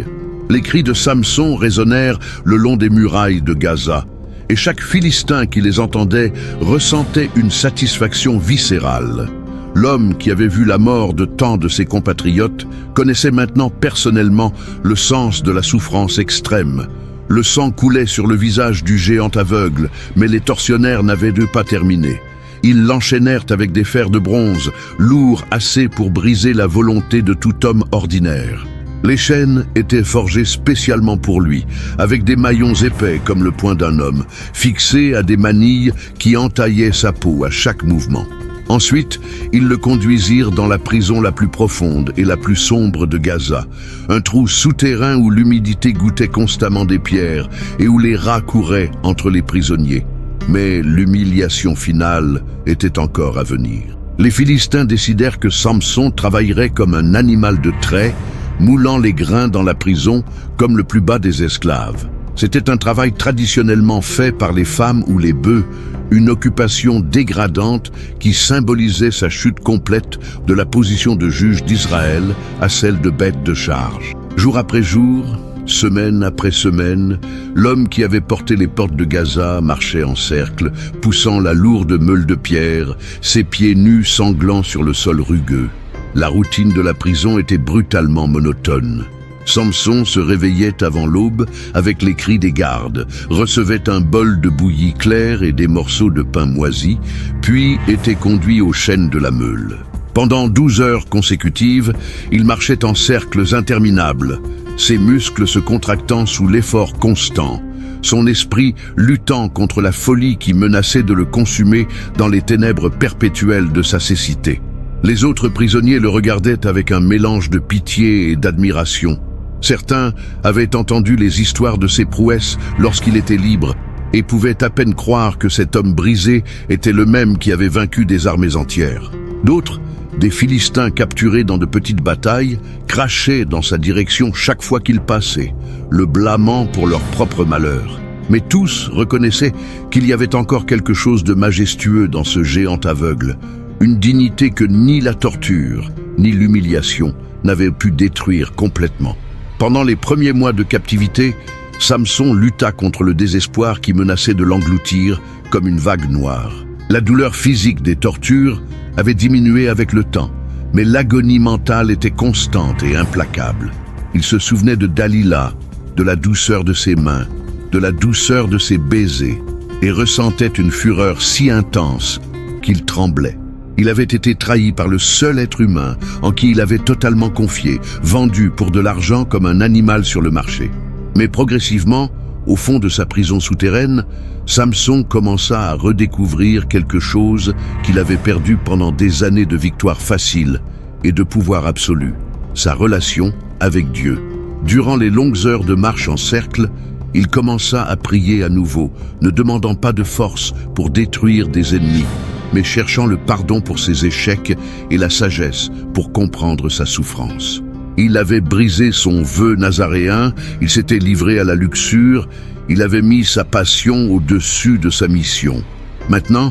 Les cris de Samson résonnèrent le long des murailles de Gaza, et chaque Philistin qui les entendait ressentait une satisfaction viscérale. L'homme qui avait vu la mort de tant de ses compatriotes connaissait maintenant personnellement le sens de la souffrance extrême. Le sang coulait sur le visage du géant aveugle, mais les tortionnaires n'avaient pas terminé. Ils l'enchaînèrent avec des fers de bronze, lourds assez pour briser la volonté de tout homme ordinaire. Les chaînes étaient forgées spécialement pour lui, avec des maillons épais comme le poing d'un homme, fixés à des manilles qui entaillaient sa peau à chaque mouvement. Ensuite, ils le conduisirent dans la prison la plus profonde et la plus sombre de Gaza, un trou souterrain où l'humidité goûtait constamment des pierres et où les rats couraient entre les prisonniers. Mais l'humiliation finale était encore à venir. Les Philistins décidèrent que Samson travaillerait comme un animal de trait, moulant les grains dans la prison comme le plus bas des esclaves. C'était un travail traditionnellement fait par les femmes ou les bœufs, une occupation dégradante qui symbolisait sa chute complète de la position de juge d'Israël à celle de bête de charge. Jour après jour, semaine après semaine, l'homme qui avait porté les portes de Gaza marchait en cercle, poussant la lourde meule de pierre, ses pieds nus sanglants sur le sol rugueux. La routine de la prison était brutalement monotone. Samson se réveillait avant l'aube avec les cris des gardes, recevait un bol de bouillie claire et des morceaux de pain moisi, puis était conduit aux chaînes de la meule. Pendant 12 heures consécutives, il marchait en cercles interminables, ses muscles se contractant sous l'effort constant, son esprit luttant contre la folie qui menaçait de le consumer dans les ténèbres perpétuelles de sa cécité. Les autres prisonniers le regardaient avec un mélange de pitié et d'admiration. Certains avaient entendu les histoires de ses prouesses lorsqu'il était libre et pouvaient à peine croire que cet homme brisé était le même qui avait vaincu des armées entières. D'autres, des Philistins capturés dans de petites batailles, crachaient dans sa direction chaque fois qu'il passait, le blâmant pour leur propre malheur. Mais tous reconnaissaient qu'il y avait encore quelque chose de majestueux dans ce géant aveugle, une dignité que ni la torture, ni l'humiliation n'avaient pu détruire complètement. Pendant les premiers mois de captivité, Samson lutta contre le désespoir qui menaçait de l'engloutir comme une vague noire. La douleur physique des tortures avait diminué avec le temps, mais l'agonie mentale était constante et implacable. Il se souvenait de Dalila, de la douceur de ses mains, de la douceur de ses baisers, et ressentait une fureur si intense qu'il tremblait. Il avait été trahi par le seul être humain en qui il avait totalement confié, vendu pour de l'argent comme un animal sur le marché. Mais progressivement, au fond de sa prison souterraine, Samson commença à redécouvrir quelque chose qu'il avait perdu pendant des années de victoires faciles et de pouvoir absolu, sa relation avec Dieu. Durant les longues heures de marche en cercle, il commença à prier à nouveau, ne demandant pas de force pour détruire des ennemis, mais cherchant le pardon pour ses échecs et la sagesse pour comprendre sa souffrance. Il avait brisé son vœu nazaréen, il s'était livré à la luxure, il avait mis sa passion au-dessus de sa mission. Maintenant,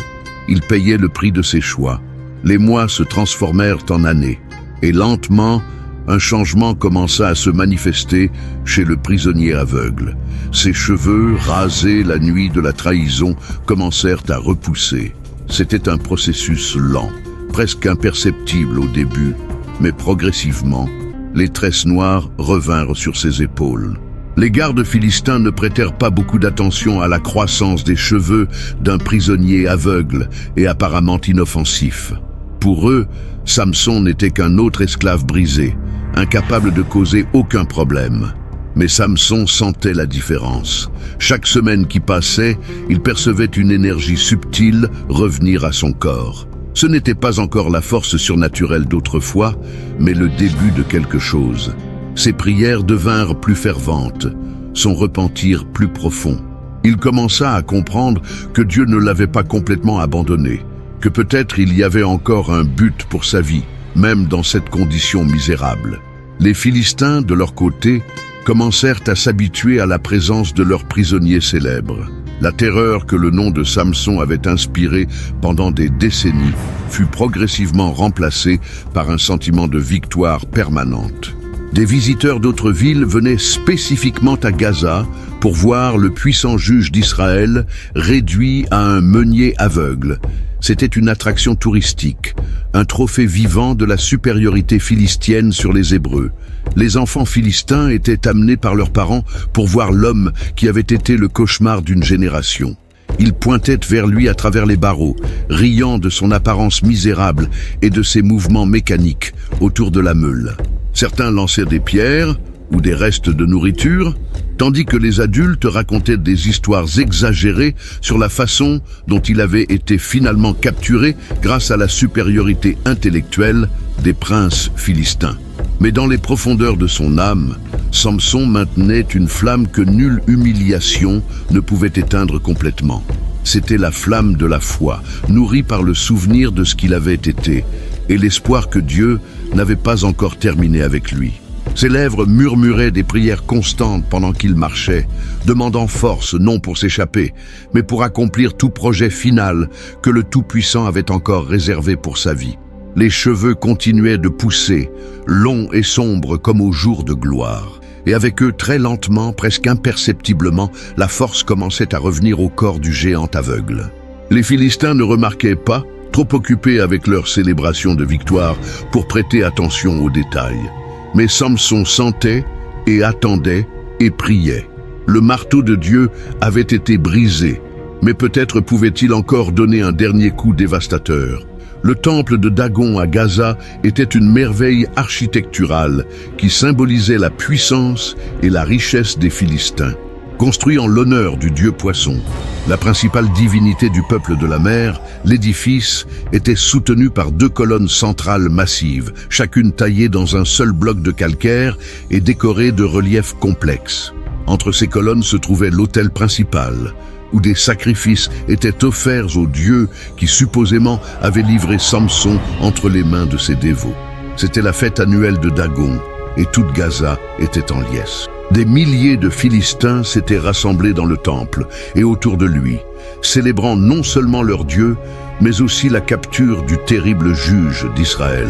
il payait le prix de ses choix. Les mois se transformèrent en années, et lentement, un changement commença à se manifester chez le prisonnier aveugle. Ses cheveux, rasés la nuit de la trahison, commencèrent à repousser. C'était un processus lent, presque imperceptible au début, mais progressivement, les tresses noires revinrent sur ses épaules. Les gardes philistins ne prêtèrent pas beaucoup d'attention à la croissance des cheveux d'un prisonnier aveugle et apparemment inoffensif. Pour eux, Samson n'était qu'un autre esclave brisé, incapable de causer aucun problème. Mais Samson sentait la différence. Chaque semaine qui passait, il percevait une énergie subtile revenir à son corps. Ce n'était pas encore la force surnaturelle d'autrefois, mais le début de quelque chose. Ses prières devinrent plus ferventes, son repentir plus profond. Il commença à comprendre que Dieu ne l'avait pas complètement abandonné, que peut-être il y avait encore un but pour sa vie, même dans cette condition misérable. Les Philistins, de leur côté, commencèrent à s'habituer à la présence de leurs prisonniers célèbres. La terreur que le nom de Samson avait inspirée pendant des décennies fut progressivement remplacée par un sentiment de victoire permanente. Des visiteurs d'autres villes venaient spécifiquement à Gaza pour voir le puissant juge d'Israël réduit à un meunier aveugle. C'était une attraction touristique, un trophée vivant de la supériorité philistienne sur les Hébreux. Les enfants philistins étaient amenés par leurs parents pour voir l'homme qui avait été le cauchemar d'une génération. Ils pointaient vers lui à travers les barreaux, riant de son apparence misérable et de ses mouvements mécaniques autour de la meule. Certains lançaient des pierres ou des restes de nourriture, tandis que les adultes racontaient des histoires exagérées sur la façon dont il avait été finalement capturé grâce à la supériorité intellectuelle des princes philistins. Mais dans les profondeurs de son âme, Samson maintenait une flamme que nulle humiliation ne pouvait éteindre complètement. C'était la flamme de la foi, nourrie par le souvenir de ce qu'il avait été, et l'espoir que Dieu n'avait pas encore terminé avec lui. Ses lèvres murmuraient des prières constantes pendant qu'il marchait, demandant force non pour s'échapper, mais pour accomplir tout projet final que le Tout-Puissant avait encore réservé pour sa vie. Les cheveux continuaient de pousser, longs et sombres comme au jour de gloire. Et avec eux, très lentement, presque imperceptiblement, la force commençait à revenir au corps du géant aveugle. Les Philistins ne remarquaient pas, trop occupés avec leur célébration de victoire, pour prêter attention aux détails. Mais Samson sentait et attendait et priait. Le marteau de Dieu avait été brisé, mais peut-être pouvait-il encore donner un dernier coup dévastateur. Le temple de Dagon à Gaza était une merveille architecturale qui symbolisait la puissance et la richesse des Philistins. Construit en l'honneur du dieu Poisson, la principale divinité du peuple de la mer, l'édifice était soutenu par 2 colonnes centrales massives, chacune taillée dans un seul bloc de calcaire et décorée de reliefs complexes. Entre ces colonnes se trouvait l'autel principal, où des sacrifices étaient offerts aux dieux qui supposément avaient livré Samson entre les mains de ses dévots. C'était la fête annuelle de Dagon, et toute Gaza était en liesse. Des milliers de Philistins s'étaient rassemblés dans le temple et autour de lui, célébrant non seulement leur Dieu, mais aussi la capture du terrible juge d'Israël.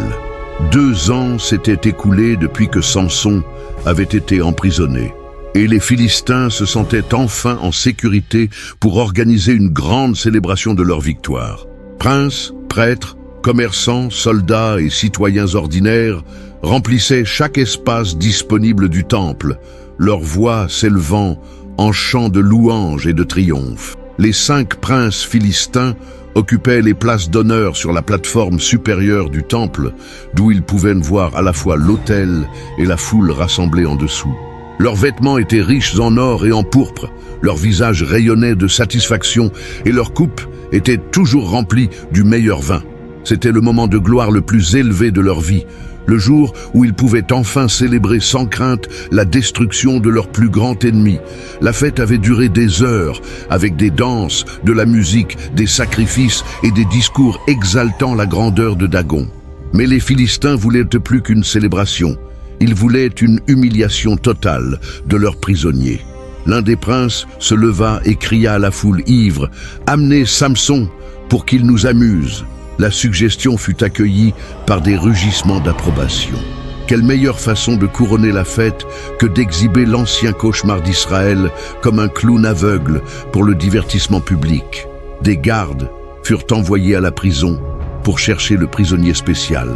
2 ans s'étaient écoulés depuis que Samson avait été emprisonné. Et les Philistins se sentaient enfin en sécurité pour organiser une grande célébration de leur victoire. Princes, prêtres, commerçants, soldats et citoyens ordinaires remplissaient chaque espace disponible du temple, leur voix s'élevant en chants de louange et de triomphe. Les 5 princes philistins occupaient les places d'honneur sur la plateforme supérieure du temple, d'où ils pouvaient voir à la fois l'autel et la foule rassemblée en dessous. Leurs vêtements étaient riches en or et en pourpre, leurs visages rayonnaient de satisfaction et leurs coupes étaient toujours remplies du meilleur vin. C'était le moment de gloire le plus élevé de leur vie, le jour où ils pouvaient enfin célébrer sans crainte la destruction de leur plus grand ennemi. La fête avait duré des heures, avec des danses, de la musique, des sacrifices et des discours exaltant la grandeur de Dagon. Mais les Philistins voulaient plus qu'une célébration. Ils voulaient une humiliation totale de leurs prisonniers. L'un des princes se leva et cria à la foule ivre « Amenez Samson pour qu'il nous amuse !» La suggestion fut accueillie par des rugissements d'approbation. Quelle meilleure façon de couronner la fête que d'exhiber l'ancien cauchemar d'Israël comme un clown aveugle pour le divertissement public. Des gardes furent envoyés à la prison pour chercher le prisonnier spécial.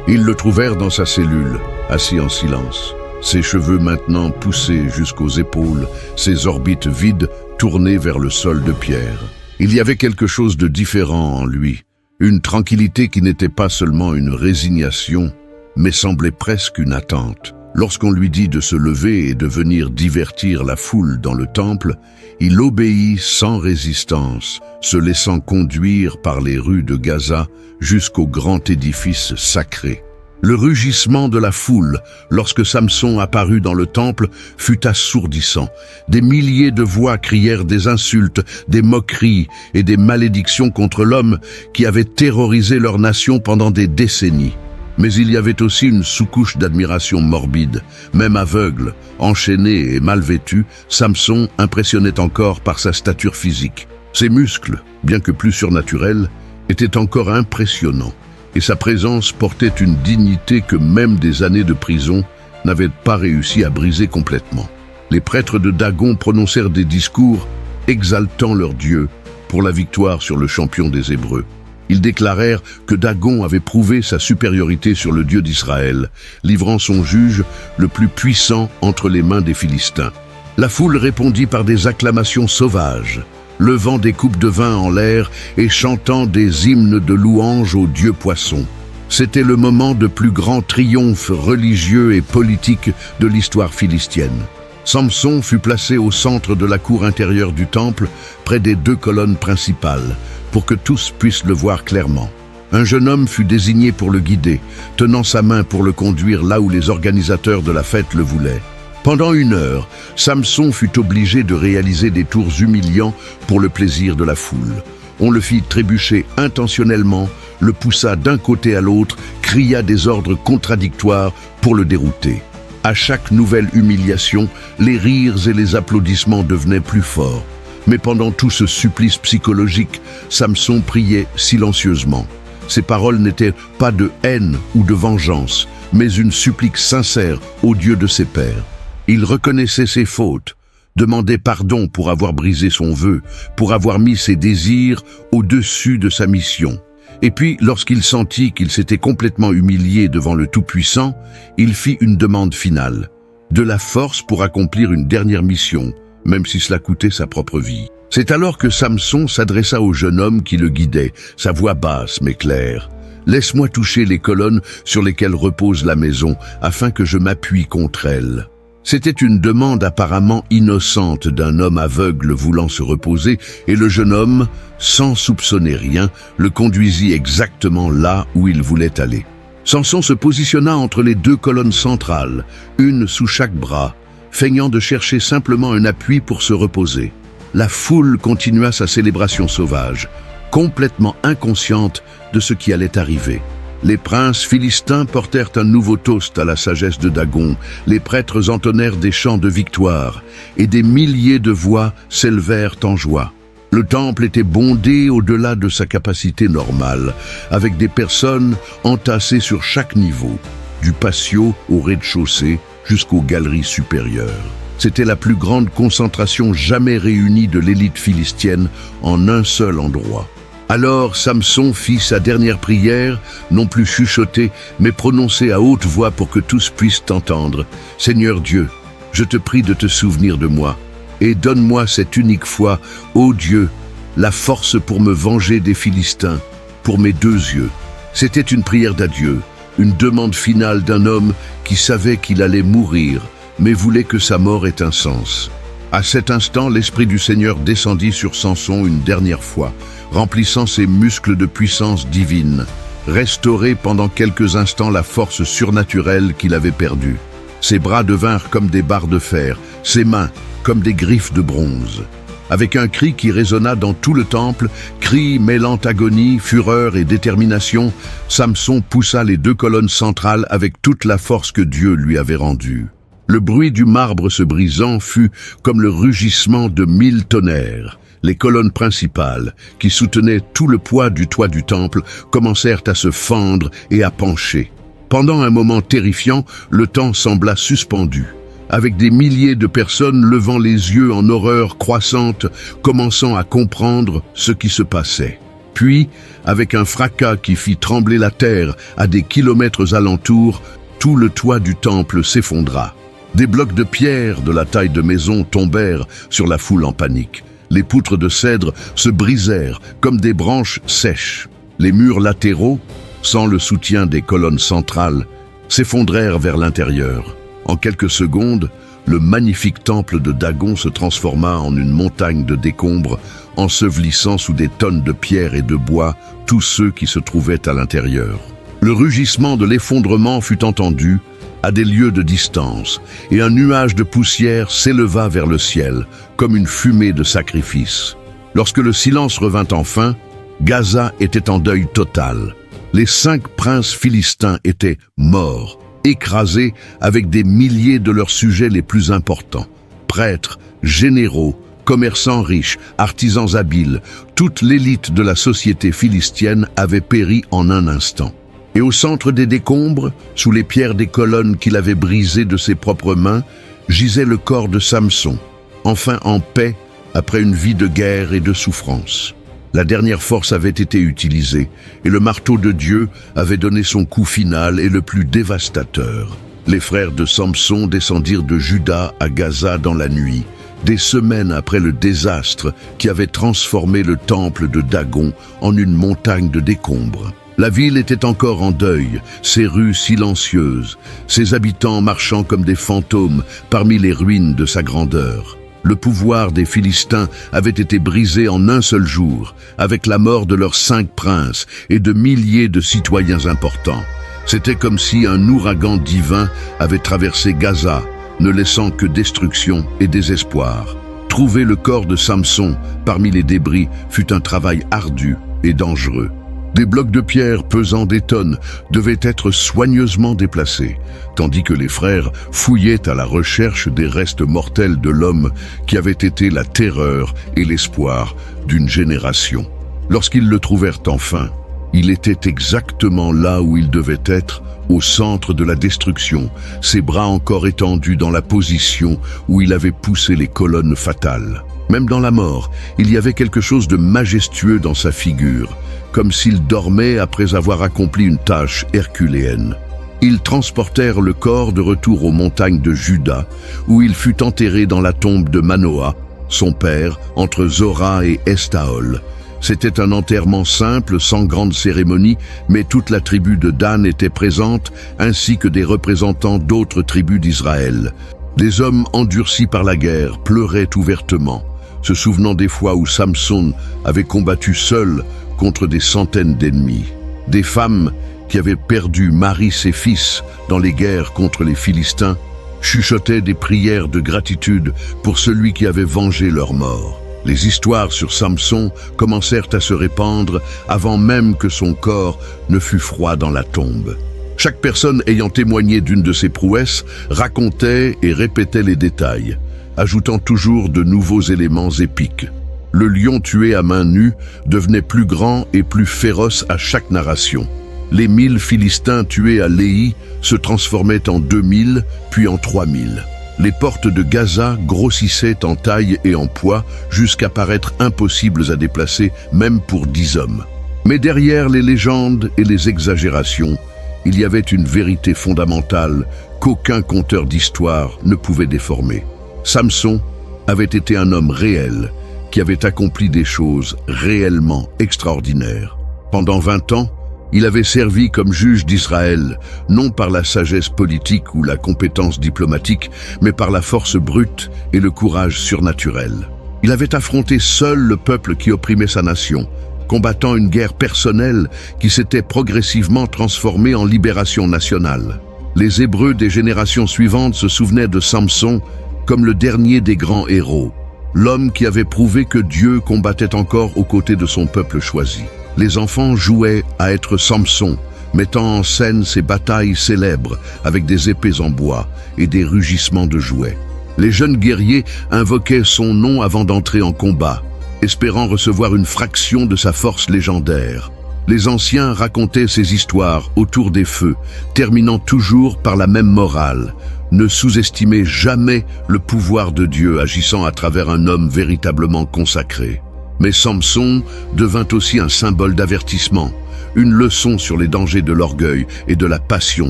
Ils le trouvèrent dans sa cellule, assis en silence, ses cheveux maintenant poussés jusqu'aux épaules, ses orbites vides tournées vers le sol de pierre. Il y avait quelque chose de différent en lui. Une tranquillité qui n'était pas seulement une résignation, mais semblait presque une attente. Lorsqu'on lui dit de se lever et de venir divertir la foule dans le temple, il obéit sans résistance, se laissant conduire par les rues de Gaza jusqu'au grand édifice sacré. Le rugissement de la foule, lorsque Samson apparut dans le temple, fut assourdissant. Des milliers de voix crièrent des insultes, des moqueries et des malédictions contre l'homme qui avait terrorisé leur nation pendant des décennies. Mais il y avait aussi une sous-couche d'admiration morbide. Même aveugle, enchaîné et mal vêtu, Samson impressionnait encore par sa stature physique. Ses muscles, bien que plus surnaturels, étaient encore impressionnants. Et sa présence portait une dignité que même des années de prison n'avaient pas réussi à briser complètement. Les prêtres de Dagon prononcèrent des discours exaltant leur Dieu pour la victoire sur le champion des Hébreux. Ils déclarèrent que Dagon avait prouvé sa supériorité sur le Dieu d'Israël, livrant son juge le plus puissant entre les mains des Philistins. La foule répondit par des acclamations sauvages, levant des coupes de vin en l'air et chantant des hymnes de louange au dieu poisson. C'était le moment de plus grand triomphe religieux et politique de l'histoire philistine. Samson fut placé au centre de la cour intérieure du temple, près des deux colonnes principales, pour que tous puissent le voir clairement. Un jeune homme fut désigné pour le guider, tenant sa main pour le conduire là où les organisateurs de la fête le voulaient. Pendant 1 heure, Samson fut obligé de réaliser des tours humiliants pour le plaisir de la foule. On le fit trébucher intentionnellement, le poussa d'un côté à l'autre, cria des ordres contradictoires pour le dérouter. À chaque nouvelle humiliation, les rires et les applaudissements devenaient plus forts. Mais pendant tout ce supplice psychologique, Samson priait silencieusement. Ses paroles n'étaient pas de haine ou de vengeance, mais une supplique sincère au Dieu de ses pères. Il reconnaissait ses fautes, demandait pardon pour avoir brisé son vœu, pour avoir mis ses désirs au-dessus de sa mission. Et puis, lorsqu'il sentit qu'il s'était complètement humilié devant le Tout-Puissant, il fit une demande finale, de la force pour accomplir une dernière mission, même si cela coûtait sa propre vie. C'est alors que Samson s'adressa au jeune homme qui le guidait, sa voix basse mais claire. « Laisse-moi toucher les colonnes sur lesquelles repose la maison, afin que je m'appuie contre elles. » C'était une demande apparemment innocente d'un homme aveugle voulant se reposer, et le jeune homme, sans soupçonner rien, le conduisit exactement là où il voulait aller. Samson se positionna entre les deux colonnes centrales, une sous chaque bras, feignant de chercher simplement un appui pour se reposer. La foule continua sa célébration sauvage, complètement inconsciente de ce qui allait arriver. Les princes philistins portèrent un nouveau toast à la sagesse de Dagon, les prêtres entonnèrent des chants de victoire, et des milliers de voix s'élevèrent en joie. Le temple était bondé au-delà de sa capacité normale, avec des personnes entassées sur chaque niveau, du patio au rez-de-chaussée jusqu'aux galeries supérieures. C'était la plus grande concentration jamais réunie de l'élite philistienne en un seul endroit. Alors Samson fit sa dernière prière, non plus chuchotée, mais prononcée à haute voix pour que tous puissent t'entendre. « Seigneur Dieu, je te prie de te souvenir de moi, et donne-moi cette unique fois, ô Dieu, la force pour me venger des Philistins, pour mes 2 yeux. C'était une prière d'adieu, une demande finale d'un homme qui savait qu'il allait mourir, mais voulait que sa mort ait un sens. À cet instant, l'Esprit du Seigneur descendit sur Samson une dernière fois, remplissant ses muscles de puissance divine, restauré pendant quelques instants la force surnaturelle qu'il avait perdue. Ses bras devinrent comme des barres de fer, ses mains comme des griffes de bronze. Avec un cri qui résonna dans tout le temple, cri mêlant agonie, fureur et détermination, Samson poussa les 2 colonnes centrales avec toute la force que Dieu lui avait rendue. Le bruit du marbre se brisant fut comme le rugissement de 1000 tonnerres. Les colonnes principales, qui soutenaient tout le poids du toit du temple, commencèrent à se fendre et à pencher. Pendant un moment terrifiant, le temps sembla suspendu, avec des milliers de personnes levant les yeux en horreur croissante, commençant à comprendre ce qui se passait. Puis, avec un fracas qui fit trembler la terre à des kilomètres alentour, tout le toit du temple s'effondra. Des blocs de pierre de la taille de maison tombèrent sur la foule en panique. Les poutres de cèdre se brisèrent comme des branches sèches. Les murs latéraux, sans le soutien des colonnes centrales, s'effondrèrent vers l'intérieur. En quelques secondes, le magnifique temple de Dagon se transforma en une montagne de décombres, ensevelissant sous des tonnes de pierre et de bois tous ceux qui se trouvaient à l'intérieur. Le rugissement de l'effondrement fut entendu à des lieues de distance, et un nuage de poussière s'éleva vers le ciel, comme une fumée de sacrifice. Lorsque le silence revint enfin, Gaza était en deuil total. Les 5 princes philistins étaient morts, écrasés avec des milliers de leurs sujets les plus importants. Prêtres, généraux, commerçants riches, artisans habiles, toute l'élite de la société philistienne avait péri en un instant. Et au centre des décombres, sous les pierres des colonnes qu'il avait brisées de ses propres mains, gisait le corps de Samson, enfin en paix après une vie de guerre et de souffrance. La dernière force avait été utilisée, et le marteau de Dieu avait donné son coup final et le plus dévastateur. Les frères de Samson descendirent de Juda à Gaza dans la nuit, des semaines après le désastre qui avait transformé le temple de Dagon en une montagne de décombres. La ville était encore en deuil, ses rues silencieuses, ses habitants marchant comme des fantômes parmi les ruines de sa grandeur. Le pouvoir des Philistins avait été brisé en un seul jour, avec la mort de leurs 5 princes et de milliers de citoyens importants. C'était comme si un ouragan divin avait traversé Gaza, ne laissant que destruction et désespoir. Trouver le corps de Samson parmi les débris fut un travail ardu et dangereux. Des blocs de pierre pesant des tonnes devaient être soigneusement déplacés, tandis que les frères fouillaient à la recherche des restes mortels de l'homme qui avait été la terreur et l'espoir d'une génération. Lorsqu'ils le trouvèrent enfin, il était exactement là où il devait être, au centre de la destruction, ses bras encore étendus dans la position où il avait poussé les colonnes fatales. Même dans la mort, il y avait quelque chose de majestueux dans sa figure, comme s'il dormait après avoir accompli une tâche herculéenne. Ils transportèrent le corps de retour aux montagnes de Juda, où il fut enterré dans la tombe de Manoah, son père, entre Zora et Estaol. C'était un enterrement simple, sans grande cérémonie, mais toute la tribu de Dan était présente, ainsi que des représentants d'autres tribus d'Israël. Des hommes endurcis par la guerre pleuraient ouvertement, se souvenant des fois où Samson avait combattu seul contre des centaines d'ennemis. Des femmes qui avaient perdu mari et fils dans les guerres contre les Philistins chuchotaient des prières de gratitude pour celui qui avait vengé leur mort. Les histoires sur Samson commencèrent à se répandre avant même que son corps ne fût froid dans la tombe. Chaque personne ayant témoigné d'une de ses prouesses racontait et répétait les détails, ajoutant toujours de nouveaux éléments épiques. Le lion tué à main nue devenait plus grand et plus féroce à chaque narration. Les 1000 Philistins tués à Léhi se transformaient en 2000, puis en 3000. Les portes de Gaza grossissaient en taille et en poids jusqu'à paraître impossibles à déplacer, même pour 10 hommes. Mais derrière les légendes et les exagérations, il y avait une vérité fondamentale qu'aucun conteur d'histoire ne pouvait déformer. Samson avait été un homme réel, qui avait accompli des choses réellement extraordinaires. Pendant 20 ans, il avait servi comme juge d'Israël, non par la sagesse politique ou la compétence diplomatique, mais par la force brute et le courage surnaturel. Il avait affronté seul le peuple qui opprimait sa nation, combattant une guerre personnelle qui s'était progressivement transformée en libération nationale. Les Hébreux des générations suivantes se souvenaient de Samson comme le dernier des grands héros, l'homme qui avait prouvé que Dieu combattait encore aux côtés de son peuple choisi. Les enfants jouaient à être Samson, mettant en scène ces batailles célèbres avec des épées en bois et des rugissements de jouets. Les jeunes guerriers invoquaient son nom avant d'entrer en combat, espérant recevoir une fraction de sa force légendaire. Les anciens racontaient ces histoires autour des feux, terminant toujours par la même morale. Ne sous-estimez jamais le pouvoir de Dieu agissant à travers un homme véritablement consacré. Mais Samson devint aussi un symbole d'avertissement, une leçon sur les dangers de l'orgueil et de la passion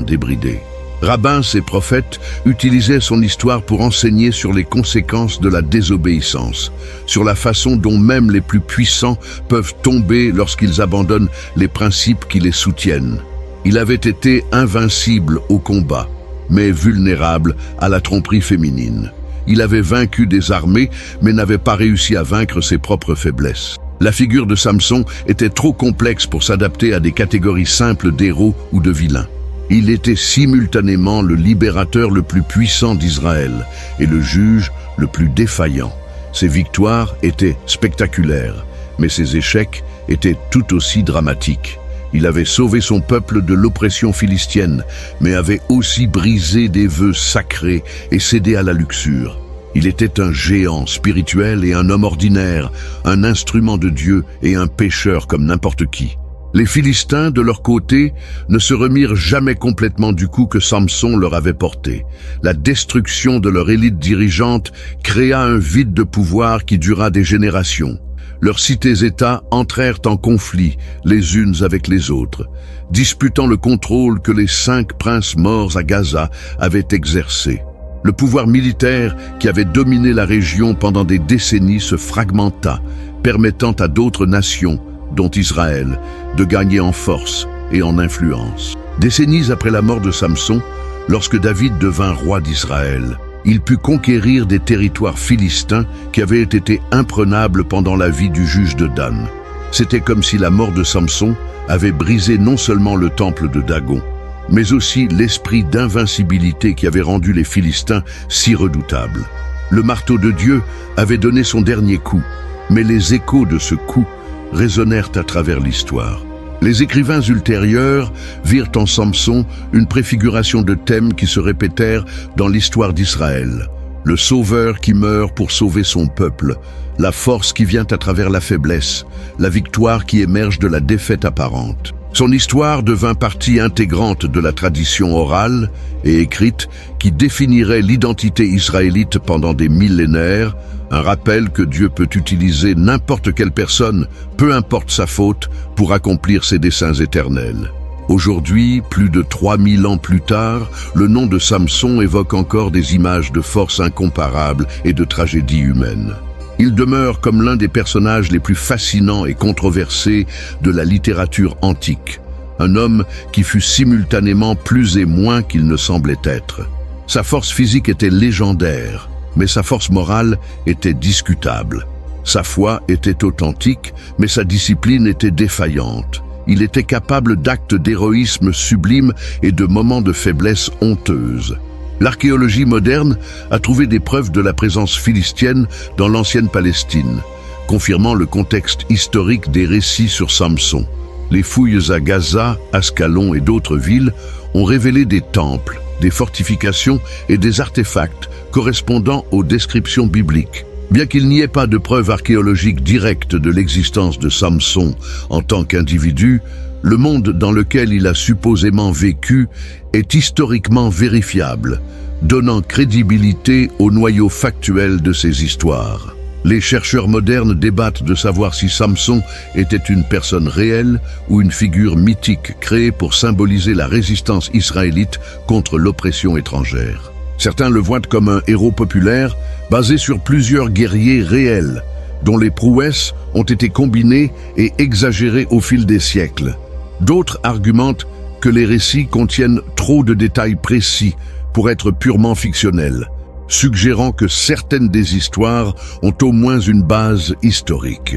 débridée. Rabbins et prophètes utilisaient son histoire pour enseigner sur les conséquences de la désobéissance, sur la façon dont même les plus puissants peuvent tomber lorsqu'ils abandonnent les principes qui les soutiennent. Il avait été invincible au combat, mais vulnérable à la tromperie féminine. Il avait vaincu des armées, mais n'avait pas réussi à vaincre ses propres faiblesses. La figure de Samson était trop complexe pour s'adapter à des catégories simples d'héros ou de vilains. Il était simultanément le libérateur le plus puissant d'Israël et le juge le plus défaillant. Ses victoires étaient spectaculaires, mais ses échecs étaient tout aussi dramatiques. Il avait sauvé son peuple de l'oppression philistienne, mais avait aussi brisé des vœux sacrés et cédé à la luxure. Il était un géant spirituel et un homme ordinaire, un instrument de Dieu et un pécheur comme n'importe qui. Les Philistins, de leur côté, ne se remirent jamais complètement du coup que Samson leur avait porté. La destruction de leur élite dirigeante créa un vide de pouvoir qui dura des générations. Leurs cités-États entrèrent en conflit les unes avec les autres, disputant le contrôle que les 5 princes morts à Gaza avaient exercé. Le pouvoir militaire qui avait dominé la région pendant des décennies se fragmenta, permettant à d'autres nations, dont Israël, de gagner en force et en influence. Décennies après la mort de Samson, lorsque David devint roi d'Israël, il put conquérir des territoires philistins qui avaient été imprenables pendant la vie du juge de Dan. C'était comme si la mort de Samson avait brisé non seulement le temple de Dagon, mais aussi l'esprit d'invincibilité qui avait rendu les Philistins si redoutables. Le marteau de Dieu avait donné son dernier coup, mais les échos de ce coup résonnèrent à travers l'histoire. Les écrivains ultérieurs virent en Samson une préfiguration de thèmes qui se répétèrent dans l'histoire d'Israël. Le sauveur qui meurt pour sauver son peuple, la force qui vient à travers la faiblesse, la victoire qui émerge de la défaite apparente. Son histoire devint partie intégrante de la tradition orale et écrite qui définirait l'identité israélite pendant des millénaires, un rappel que Dieu peut utiliser n'importe quelle personne, peu importe sa faute, pour accomplir ses desseins éternels. Aujourd'hui, plus de 3000 ans plus tard, le nom de Samson évoque encore des images de force incomparables et de tragédie humaine. Il demeure comme l'un des personnages les plus fascinants et controversés de la littérature antique, un homme qui fut simultanément plus et moins qu'il ne semblait être. Sa force physique était légendaire, mais sa force morale était discutable. Sa foi était authentique, mais sa discipline était défaillante. Il était capable d'actes d'héroïsme sublime et de moments de faiblesse honteuse. L'archéologie moderne a trouvé des preuves de la présence philistienne dans l'ancienne Palestine, confirmant le contexte historique des récits sur Samson. Les fouilles à Gaza, Ascalon et d'autres villes ont révélé des temples, des fortifications et des artefacts correspondant aux descriptions bibliques. Bien qu'il n'y ait pas de preuves archéologiques directes de l'existence de Samson en tant qu'individu, le monde dans lequel il a supposément vécu est historiquement vérifiable, donnant crédibilité au noyau factuel de ces histoires. Les chercheurs modernes débattent de savoir si Samson était une personne réelle ou une figure mythique créée pour symboliser la résistance israélite contre l'oppression étrangère. Certains le voient comme un héros populaire basé sur plusieurs guerriers réels, dont les prouesses ont été combinées et exagérées au fil des siècles. D'autres argumentent que les récits contiennent trop de détails précis pour être purement fictionnels, suggérant que certaines des histoires ont au moins une base historique.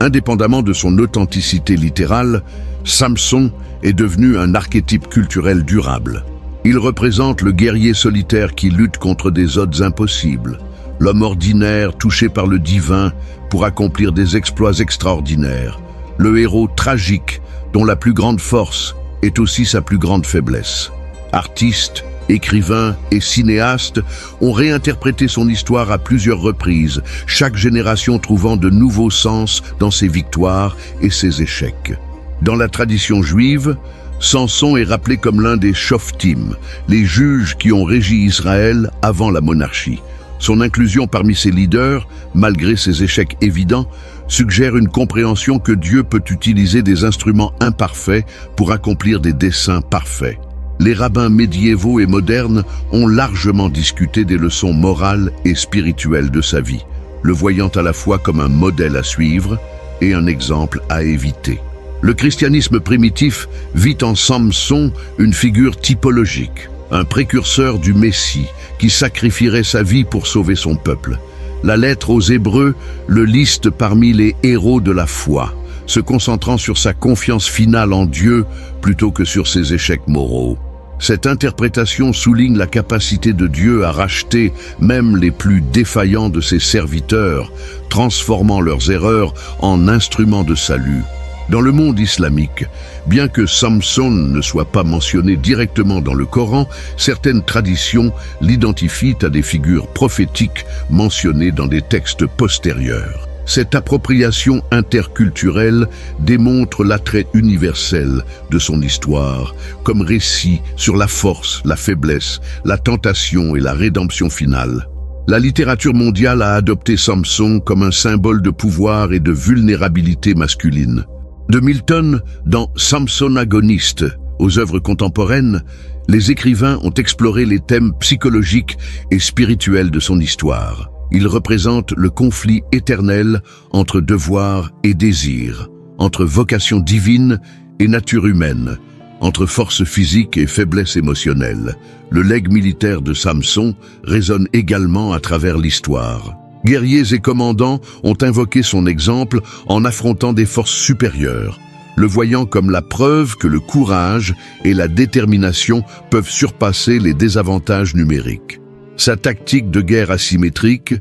Indépendamment de son authenticité littérale, Samson est devenu un archétype culturel durable. Il représente le guerrier solitaire qui lutte contre des odds impossibles, l'homme ordinaire touché par le divin pour accomplir des exploits extraordinaires, le héros tragique dont la plus grande force est aussi sa plus grande faiblesse. Artistes, écrivains et cinéastes ont réinterprété son histoire à plusieurs reprises, chaque génération trouvant de nouveaux sens dans ses victoires et ses échecs. Dans la tradition juive, Samson est rappelé comme l'un des Shoftim, les juges qui ont régi Israël avant la monarchie. Son inclusion parmi ses leaders, malgré ses échecs évidents, suggère une compréhension que Dieu peut utiliser des instruments imparfaits pour accomplir des desseins parfaits. Les rabbins médiévaux et modernes ont largement discuté des leçons morales et spirituelles de sa vie, le voyant à la fois comme un modèle à suivre et un exemple à éviter. Le christianisme primitif vit en Samson une figure typologique, un précurseur du Messie qui sacrifierait sa vie pour sauver son peuple. La lettre aux Hébreux le liste parmi les héros de la foi, se concentrant sur sa confiance finale en Dieu plutôt que sur ses échecs moraux. Cette interprétation souligne la capacité de Dieu à racheter même les plus défaillants de ses serviteurs, transformant leurs erreurs en instruments de salut. Dans le monde islamique, bien que Samson ne soit pas mentionné directement dans le Coran, certaines traditions l'identifient à des figures prophétiques mentionnées dans des textes postérieurs. Cette appropriation interculturelle démontre l'attrait universel de son histoire, comme récit sur la force, la faiblesse, la tentation et la rédemption finale. La littérature mondiale a adopté Samson comme un symbole de pouvoir et de vulnérabilité masculine. De Milton, dans Samsonagoniste, aux œuvres contemporaines, les écrivains ont exploré les thèmes psychologiques et spirituels de son histoire. Il représente le conflit éternel entre devoir et désir, entre vocation divine et nature humaine, entre force physique et faiblesse émotionnelle. Le legs militaire de Samson résonne également à travers l'histoire. Guerriers et commandants ont invoqué son exemple en affrontant des forces supérieures, le voyant comme la preuve que le courage et la détermination peuvent surpasser les désavantages numériques. Sa tactique de guerre asymétrique,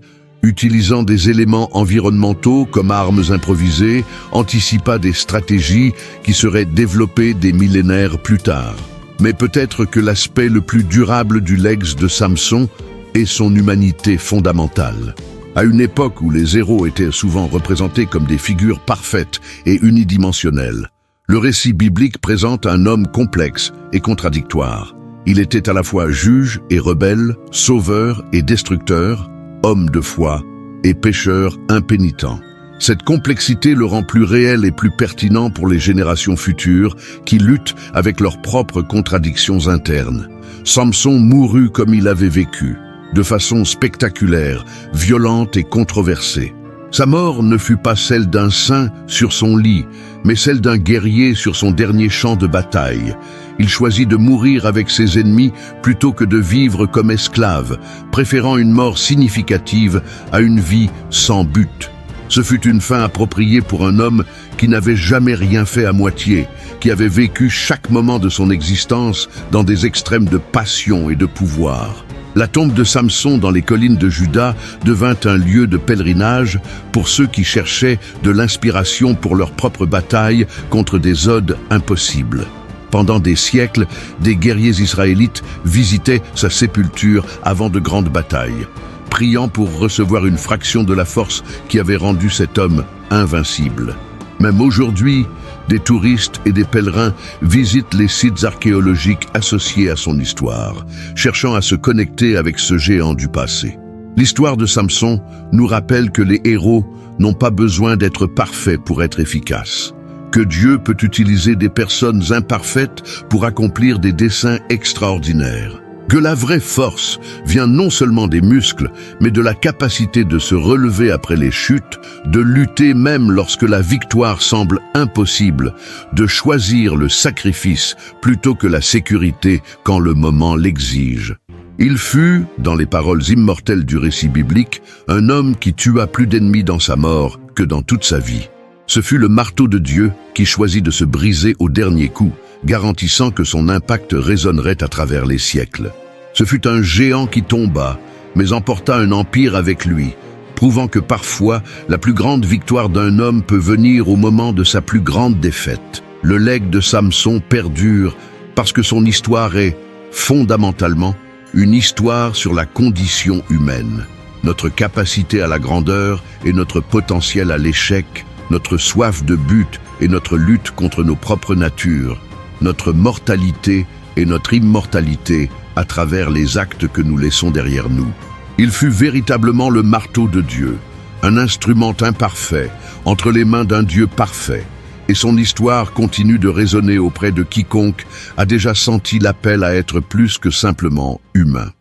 utilisant des éléments environnementaux comme armes improvisées, anticipa des stratégies qui seraient développées des millénaires plus tard. Mais peut-être que l'aspect le plus durable du legs de Samson est son humanité fondamentale. À une époque où les héros étaient souvent représentés comme des figures parfaites et unidimensionnelles, le récit biblique présente un homme complexe et contradictoire. Il était à la fois juge et rebelle, sauveur et destructeur, homme de foi et pécheur impénitent. Cette complexité le rend plus réel et plus pertinent pour les générations futures qui luttent avec leurs propres contradictions internes. Samson mourut comme il avait vécu, de façon spectaculaire, violente et controversée. Sa mort ne fut pas celle d'un saint sur son lit, mais celle d'un guerrier sur son dernier champ de bataille. Il choisit de mourir avec ses ennemis plutôt que de vivre comme esclave, préférant une mort significative à une vie sans but. Ce fut une fin appropriée pour un homme qui n'avait jamais rien fait à moitié, qui avait vécu chaque moment de son existence dans des extrêmes de passion et de pouvoir. La tombe de Samson dans les collines de Juda devint un lieu de pèlerinage pour ceux qui cherchaient de l'inspiration pour leur propre bataille contre des odds impossibles. Pendant des siècles, des guerriers israélites visitaient sa sépulture avant de grandes batailles, priant pour recevoir une fraction de la force qui avait rendu cet homme invincible. Même aujourd'hui, des touristes et des pèlerins visitent les sites archéologiques associés à son histoire, cherchant à se connecter avec ce géant du passé. L'histoire de Samson nous rappelle que les héros n'ont pas besoin d'être parfaits pour être efficaces, que Dieu peut utiliser des personnes imparfaites pour accomplir des desseins extraordinaires. Que la vraie force vient non seulement des muscles, mais de la capacité de se relever après les chutes, de lutter même lorsque la victoire semble impossible, de choisir le sacrifice plutôt que la sécurité quand le moment l'exige. Il fut, dans les paroles immortelles du récit biblique, un homme qui tua plus d'ennemis dans sa mort que dans toute sa vie. Ce fut le marteau de Dieu qui choisit de se briser au dernier coup, garantissant que son impact résonnerait à travers les siècles. Ce fut un géant qui tomba, mais emporta un empire avec lui, prouvant que parfois, la plus grande victoire d'un homme peut venir au moment de sa plus grande défaite. Le legs de Samson perdure parce que son histoire est, fondamentalement, une histoire sur la condition humaine. Notre capacité à la grandeur et notre potentiel à l'échec, notre soif de but et notre lutte contre nos propres natures, notre mortalité et notre immortalité à travers les actes que nous laissons derrière nous. Il fut véritablement le marteau de Dieu, un instrument imparfait entre les mains d'un Dieu parfait, et son histoire continue de résonner auprès de quiconque a déjà senti l'appel à être plus que simplement humain.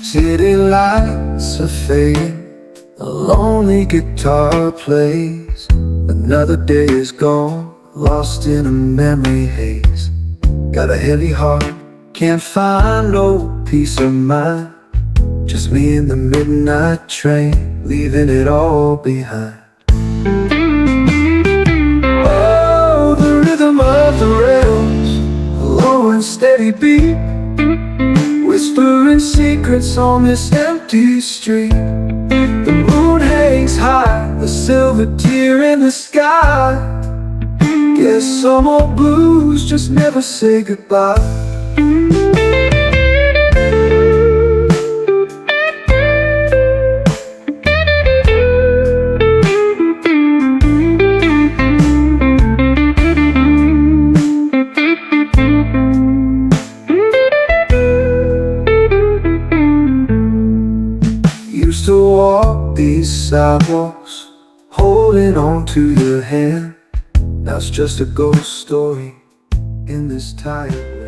City lights are fading, a lonely guitar plays. Another day is gone, lost in a memory haze. Got a heavy heart, can't find no peace of mind. Just me in the midnight train, leaving it all behind. Oh, the rhythm of the rails, a low and steady beat, whispering secrets on this empty street. The moon hangs high, a silver tear in the sky. Guess some old blues just never say goodbye. Used to walk these sidewalks, holding on to your hand. Now it's just a ghost story in this tired land.